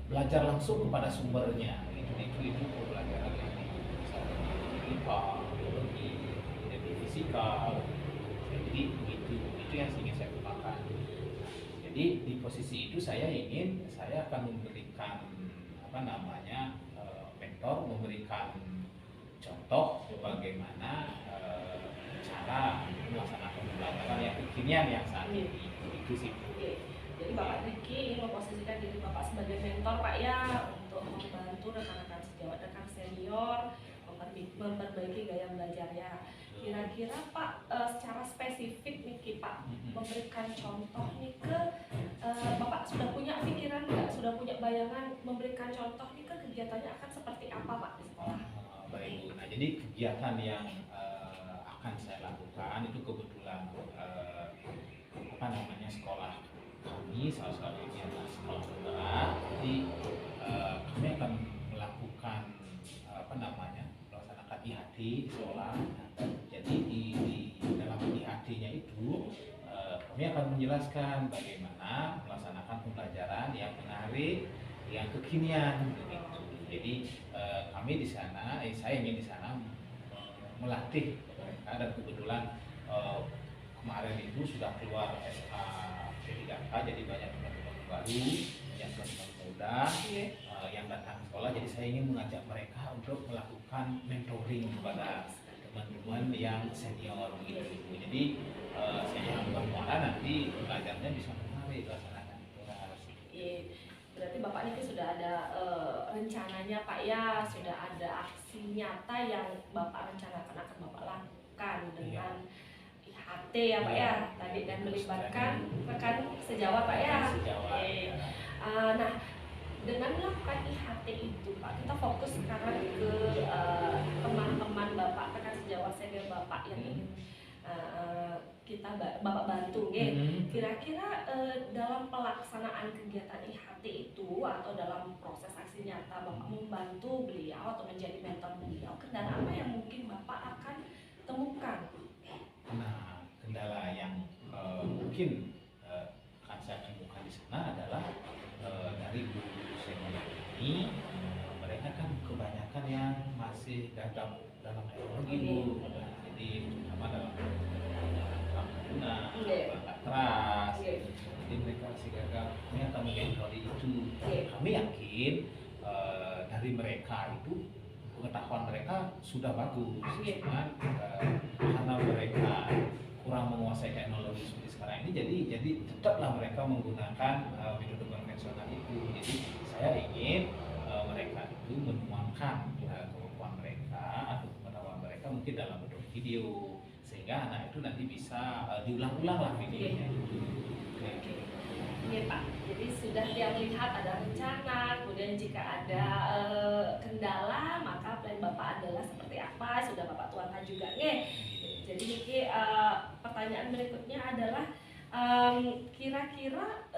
Speaker 6: belajar langsung kepada sumbernya. Itu pembelajaran yang misalnya di IPA, biologi, di fisikal. Jadi itu yang ingin saya kembangkan. Jadi di posisi itu saya akan memberikan apa namanya mentor, memberikan contoh bagaimana cara melaksanakan pembelajaran yang kekinian yang saat ini. Itu sih.
Speaker 7: Jadi Bapak Diki ingin memposisikan diri Bapak sebagai mentor Pak ya, untuk membantu rekan-rekan sejawat, rekan senior memperbaiki gaya belajarnya. Kira-kira Pak secara spesifik nih Pak memberikan contoh nih ke Bapak sudah punya pikiran nggak, sudah punya bayangan memberikan contoh nih ke kegiatannya akan seperti apa Pak di sekolah?
Speaker 6: Baik Bu. Nah jadi kegiatan yang akan saya lakukan itu kebetulan apa namanya sekolah kami salah satunya adalah sekolah penggerak. Jadi kami akan melakukan apa namanya melaksanakan IHT di sekolah. Jadi di dalam IHT-nya itu kami akan menjelaskan bagaimana melaksanakan pembelajaran yang menarik, yang kekinian. Begitu. Jadi kami di sana, saya ingin di sana melatih mereka, dan kebetulan kemarin itu sudah keluar SK3K, jadi banyak teman-teman baru yang teman-teman muda yang datang ke sekolah. Jadi saya ingin mengajak mereka untuk melakukan mentoring kepada teman-teman yang senior gitu. Jadi saya bermuara nanti belajarnya bisa menarik laksanakan kelas.
Speaker 7: Berarti Bapak ini sudah ada rencananya Pak ya, sudah ada aksi nyata yang Bapak rencanakan akan Bapak lakukan dengan IHT ya Pak ya, tadi, dan melibatkan rekan sejawat Pak ya. Nah, dengan melakukan IHT itu Pak, kita fokus sekarang ke teman-teman Bapak, rekan sejawat senior Bapak yang ingin Bapak bantu, kira-kira dalam pelaksanaan kegiatan IHT itu atau dalam proses aksi nyata Bapak membantu beliau atau menjadi mentor beliau, kendala apa yang mungkin Bapak akan temukan?
Speaker 6: Nah, kendala yang mungkin akan saya temukan di sana adalah dari guru senior ini, mereka kan kebanyakan yang masih gagap dalam teknologi Bu. Jadi terutama dalam perangkat keras, jadi mereka masih gagap. Kami akan mengentori itu. Kami yakin dari mereka itu pengetahuan mereka sudah bagus, cuman karena mereka kurang menguasai teknologi seperti sekarang ini, jadi tetaplah mereka menggunakan metode konvensional itu. Jadi saya ingin mereka itu menuangkan kemampuan mereka atau pengetahuan mereka mungkin dalam bentuk video, sehingga anak itu nanti bisa diulang-ulang lah videonya.
Speaker 7: Iya Pak, jadi sudah lihat ada rencana, kemudian jika ada kendala maka plan Bapak adalah seperti apa, sudah Bapak tuangkan juga nih. Jadi Niki, pertanyaan berikutnya adalah kira-kira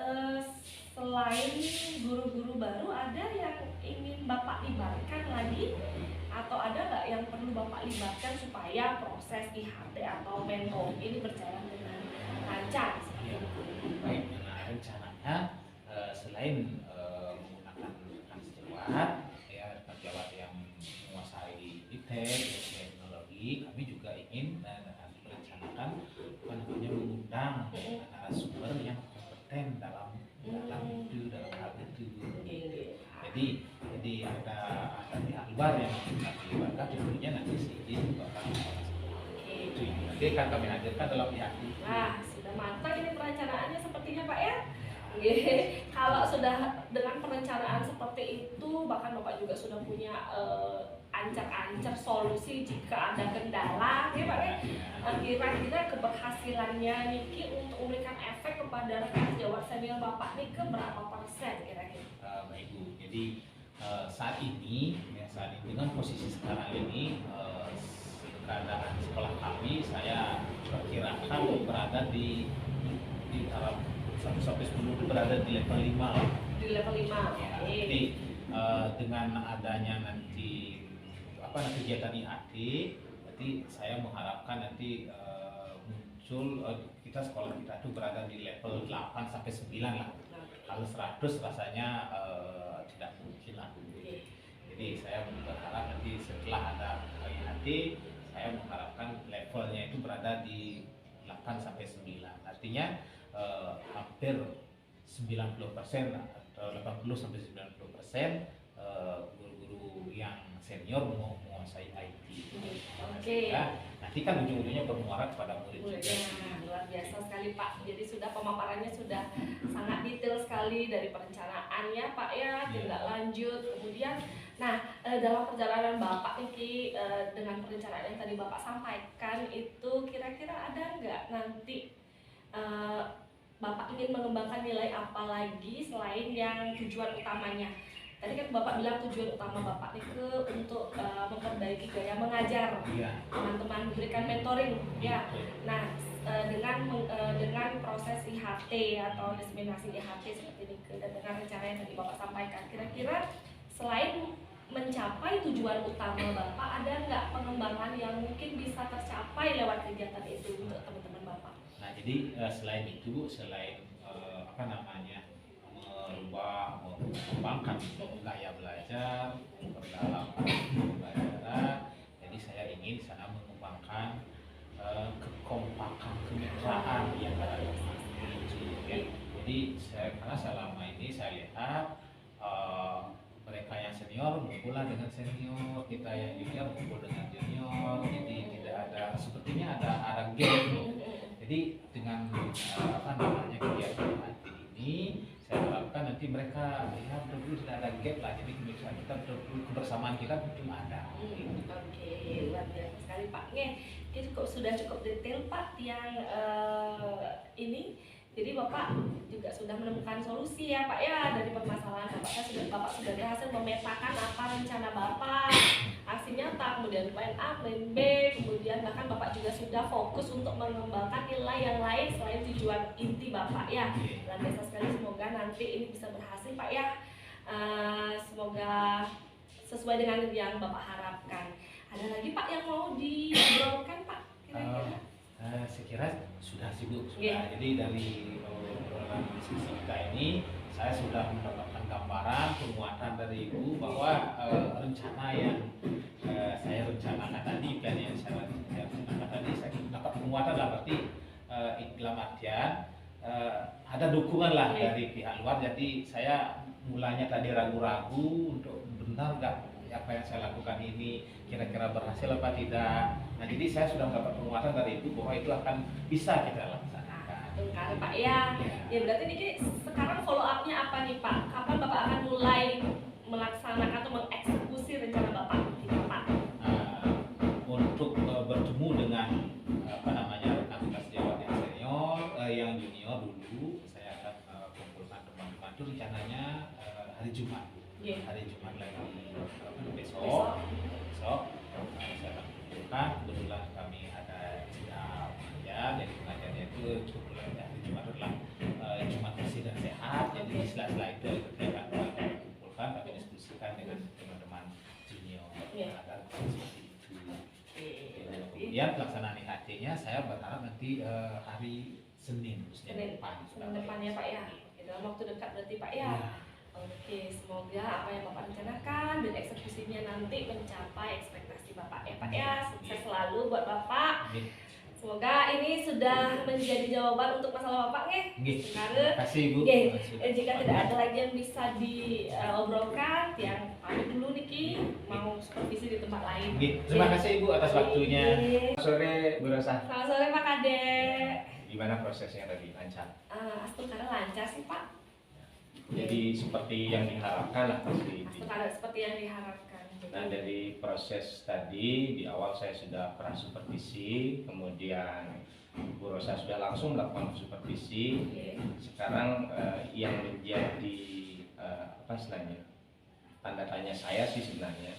Speaker 7: selain guru-guru baru ada yang ingin Bapak libatkan lagi, atau ada nggak yang perlu Bapak libatkan supaya proses IHT atau mentor ini berjalan dengan lancar?
Speaker 6: Baik, rencananya selain menggunakan rekan sejawat, ya rekan sejawat yang menguasai iptek, teknologi, kami juga ingin merencanakan apa namanya mengundang narasumber yang kompeten dalam hal itu. Jadi ada pihak luar yang kita libatkan, tentunya nanti izin Bapak. Itu nanti akan kami hadirkan dalam pihak itu.
Speaker 7: Nah, sudah matang ini perencanaannya sepertinya Pak ya. Kalau sudah dengan perencanaan seperti itu, bahkan Bapak juga sudah punya ancar-ancar solusi jika ada kendala, ya Pak ya. Kira-kira keberhasilannya Niki untuk memberikan efek kepada rekan sejawat senior Bapak nih ke berapa persen kira-kira?
Speaker 6: Baik Bu, jadi saat ini dengan posisi sekarang ini keadaan sekolah kami saya perkirakan berada di antara 1 sampai 10 itu berada di level 5 lah.
Speaker 7: Di level 5.
Speaker 6: Ya,
Speaker 7: Oke.
Speaker 6: jadi dengan adanya nanti kegiatan IAT, berarti saya mengharapkan nanti muncul kita sekolah kita itu berada di level 8 sampai 9 lah. Kalau 100 rasanya tidak mungkin lah. Jadi saya berharap nanti setelah ada IAT, saya mengharapkan levelnya itu berada di 8 sampai 9. Artinya hampir 90% atau 80 sampai 90% guru-guru yang senior mau menguasai IT.
Speaker 7: Oke.
Speaker 6: Ya, nanti kan ujung-ujungnya bermuara kepada murid juga.
Speaker 7: Muridnya luar biasa sekali Pak. Jadi sudah pemaparannya sudah sangat detail sekali dari perencanaannya Pak ya, tindak lanjut. Kemudian, nah dalam perjalanan Bapak Niki dengan perencanaan yang tadi Bapak sampaikan itu kira-kira ada nggak nanti Bapak ingin mengembangkan nilai apa lagi selain yang tujuan utamanya? Tadi kan Bapak bilang tujuan utama Bapak itu untuk memperbaiki gaya mengajar
Speaker 6: Iya.
Speaker 7: teman-teman, memberikan mentoring ya. Nah dengan proses IHT atau diseminasi IHT seperti ini dan dengan rencana yang tadi Bapak sampaikan, kira-kira selain mencapai tujuan utama Bapak, ada nggak pengembangan yang mungkin bisa tercapai lewat kegiatan itu untuk teman-teman Bapak?
Speaker 6: Nah, jadi selain itu, selain merubah, mengembangkan gaya belajar, memperdalam pembelajaran, jadi saya ingin di sana mengembangkan kekompakan kemitraan yang ada di ya. Jadi karena selama ini saya lihat mereka yang senior mengumpullah dengan senior, kita yang junior mengumpul dengan junior, jadi tidak ada, sepertinya ada gap. Jadi dengan kegiatan nanti ini saya harapkan nanti mereka ya betul tidak ada gap lah, jadi kemitraan kita kebersamaan kita betul ada.
Speaker 7: Oke, luar biasa sekali Pak. Kita sudah cukup detail Pak yang ini. Jadi Bapak juga sudah menemukan solusi ya Pak ya dari permasalahan Bapak sudah berhasil memetakan apa rencana Bapak, aksi nyata, kemudian plan A, plan B, kemudian bahkan Bapak juga sudah fokus untuk mengembangkan nilai yang lain selain tujuan inti Bapak ya. Luar biasa sekali, semoga nanti ini bisa berhasil Pak ya. Semoga sesuai dengan yang Bapak harapkan. Ada lagi Pak yang mau diobrolkan Pak kira-kira?
Speaker 6: Saya kira sudah sibuk sudah.
Speaker 7: Yeah.
Speaker 6: Jadi dari obrolan diskusi kita ini saya sudah mendapatkan gambaran penguatan dari Ibu bahwa rencana yang saya rencanakan tadi, plan yang saya rencanakan tadi, saya dapat penguatan lah, berarti dalam artian ada dukungan lah dari pihak luar. Jadi saya mulanya tadi ragu-ragu untuk benar nggak apa yang saya lakukan ini kira-kira berhasil apa tidak. Nah, jadi saya sudah mendapat penguatan dari Ibu bahwa itu akan bisa kita laksanakan.
Speaker 7: Betul Pak ya. Ya berarti ini sekarang follow up-nya apa nih Pak? Kapan Bapak akan mulai melaksanakan atau mengeksekusi rencana Bapak? Pak?
Speaker 6: Untuk bertemu dengan rekan-rekan sejawat yang senior, yang junior dulu, saya akan kumpulkan teman-teman itu rencananya hari Jumat.
Speaker 7: Yeah.
Speaker 6: Hari Jumat lagi besok saya akan kumpulkan. Kebetulan kami ada pengajar, jadi pengajarnya itu cukup bulan hari Jumat adalah Jumat bersih dan sehat. Jadi di sela-sela itu kita akan kumpulkan, kami diskusikan dengan teman-teman junior agar seperti itu. Kemudian pelaksanaan IHT-nya saya berharap nanti hari Senin depan.
Speaker 7: Senin depan ya Pak ya. Oke, dalam waktu dekat berarti Pak ya. Oke, semoga apa yang Bapak rencanakan dan eksekusinya nanti mencapai ekspektasi Bapak ya Pak ya. Sukses selalu buat Bapak. Semoga ini sudah menjadi jawaban untuk masalah Bapak nih.
Speaker 6: Terima kasih Ibu.
Speaker 7: Jika tidak ada lagi yang bisa diobrolkan, yang pamit dulu Niki mau supervisi di tempat lain.
Speaker 6: Terima kasih Ibu atas waktunya. Selamat sore Bu Rosa.
Speaker 7: Selamat sore Pak Kadek.
Speaker 6: Gimana prosesnya tadi, lancar?
Speaker 7: Astungkara lancar sih Pak.
Speaker 6: Jadi seperti yang diharapkan lah pasti.
Speaker 7: Astungkara seperti yang diharapkan.
Speaker 6: Nah, dari proses tadi di awal saya sudah pernah supervisi, kemudian Bu Rosa sudah langsung melakukan supervisi. Sekarang yang menjadi tanda tanya saya sih sebenarnya.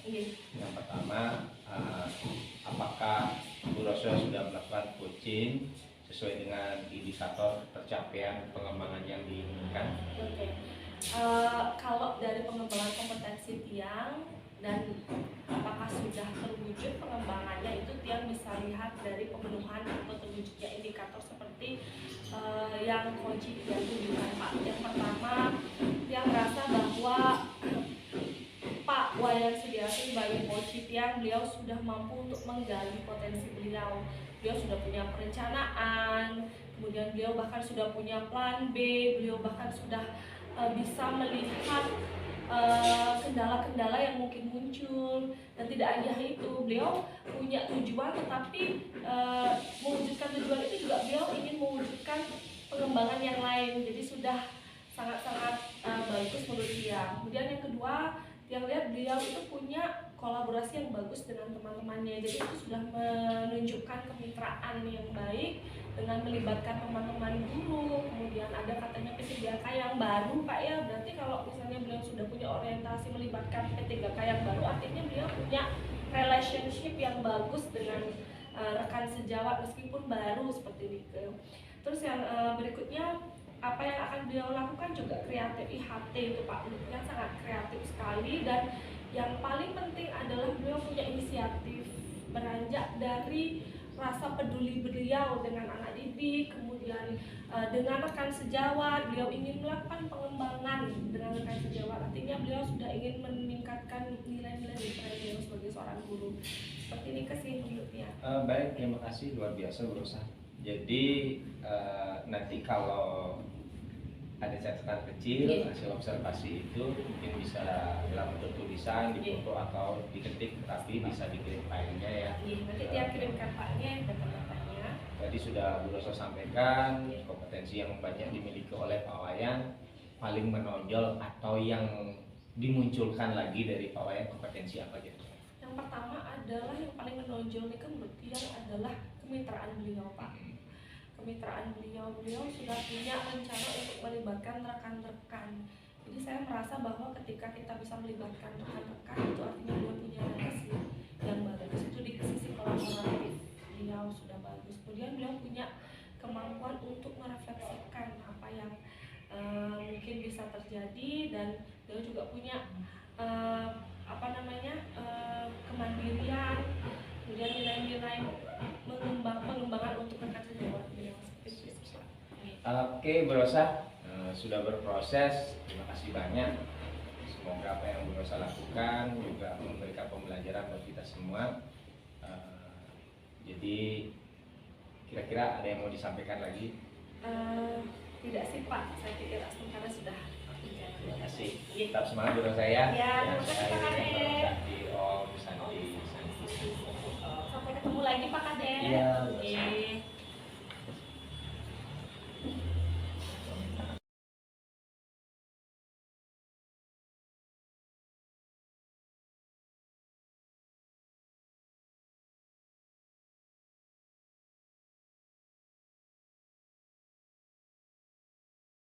Speaker 6: Yang pertama, apakah Bu Rosa sudah melakukan coaching sesuai dengan indikator tercapaian pengembangan yang diinginkan.
Speaker 7: Oke. Kalau dari pengembangan kompetensi Tiang dan apakah sudah terwujud pengembangannya, itu Tiang bisa lihat dari pemenuhan atau terwujudnya indikator seperti yang Koji Tiang tunjukkan, Pak. Yang pertama, Tiang merasa bahwa Pak Wayan Sudiarto sebagai Koji Tiang, beliau sudah mampu untuk menggali potensi beliau. Beliau sudah punya perencanaan, kemudian beliau bahkan sudah punya plan B, beliau bahkan sudah bisa melihat kendala-kendala yang mungkin muncul, dan tidak hanya itu, beliau punya tujuan, tetapi mewujudkan tujuan itu juga beliau ingin mewujudkan pengembangan yang lain. Jadi sudah sangat-sangat bagus menurut dia. Kemudian yang kedua, yang lihat beliau itu punya kolaborasi yang bagus dengan teman-temannya. Jadi itu sudah menunjukkan kemitraan yang baik dengan melibatkan teman-teman guru. Kemudian ada katanya P3K yang baru, Pak ya. Berarti kalau misalnya beliau sudah punya orientasi melibatkan P3K yang baru, artinya beliau punya relationship yang bagus dengan rekan sejawat meskipun baru seperti itu. Terus yang berikutnya, apa yang akan beliau lakukan juga kreatif IHT itu Pak, yang sangat kreatif sekali. Dan yang paling penting adalah beliau punya inisiatif beranjak dari rasa peduli beliau dengan anak didik, kemudian dengan rekan sejawat. Beliau ingin melakukan pengembangan dengan rekan sejawat, artinya beliau sudah ingin meningkatkan nilai-nilai dari beliau sebagai seorang guru. Seperti ini sih menurutnya.
Speaker 6: Baik, terima kasih, luar biasa Bu Rosa. Jadi nanti kalau ada catatan kecil hasil observasi itu mungkin bisa dalam bentuk tulisan, di foto atau diketik, tapi bisa dikirim filenya ya.
Speaker 7: Nanti dia kirimkan Paknya data-datanya.
Speaker 6: Tadi sudah Bu Rosa sampaikan kompetensi yang banyak dimiliki oleh Pak Wayan, paling menonjol atau yang dimunculkan lagi dari Pak Wayan kompetensi apa aja?
Speaker 7: Yang pertama adalah yang paling menonjol nih menurut dia adalah kemitraan beliau Pak. Kemitraan beliau sudah punya rencana untuk melibatkan rekan-rekan. Jadi saya merasa bahwa ketika kita bisa melibatkan rekan-rekan, itu artinya beliau punya relasi yang bagus. Itu di sisi kolaboratif beliau sudah bagus. Kemudian beliau punya kemampuan untuk merefleksikan apa yang mungkin bisa terjadi, dan beliau juga punya kemandirian, kemudian nilai-nilai pengembangan untuk rekan sejawat beliau.
Speaker 6: Oke Bu Rosa, sudah berproses, terima kasih banyak. Semoga apa yang Bu Rosa lakukan juga memberikan pembelajaran buat kita semua. Jadi kira-kira ada yang mau disampaikan lagi?
Speaker 7: Tidak sih Pak, saya pikir sementara sudah.
Speaker 6: Terima kasih. Tetap semangat Bu Rosa ya.
Speaker 7: Ya, terima kasih Pak Kade.
Speaker 6: Om Sandi.
Speaker 7: Sampai ketemu lagi Pak Kade.
Speaker 6: Iya.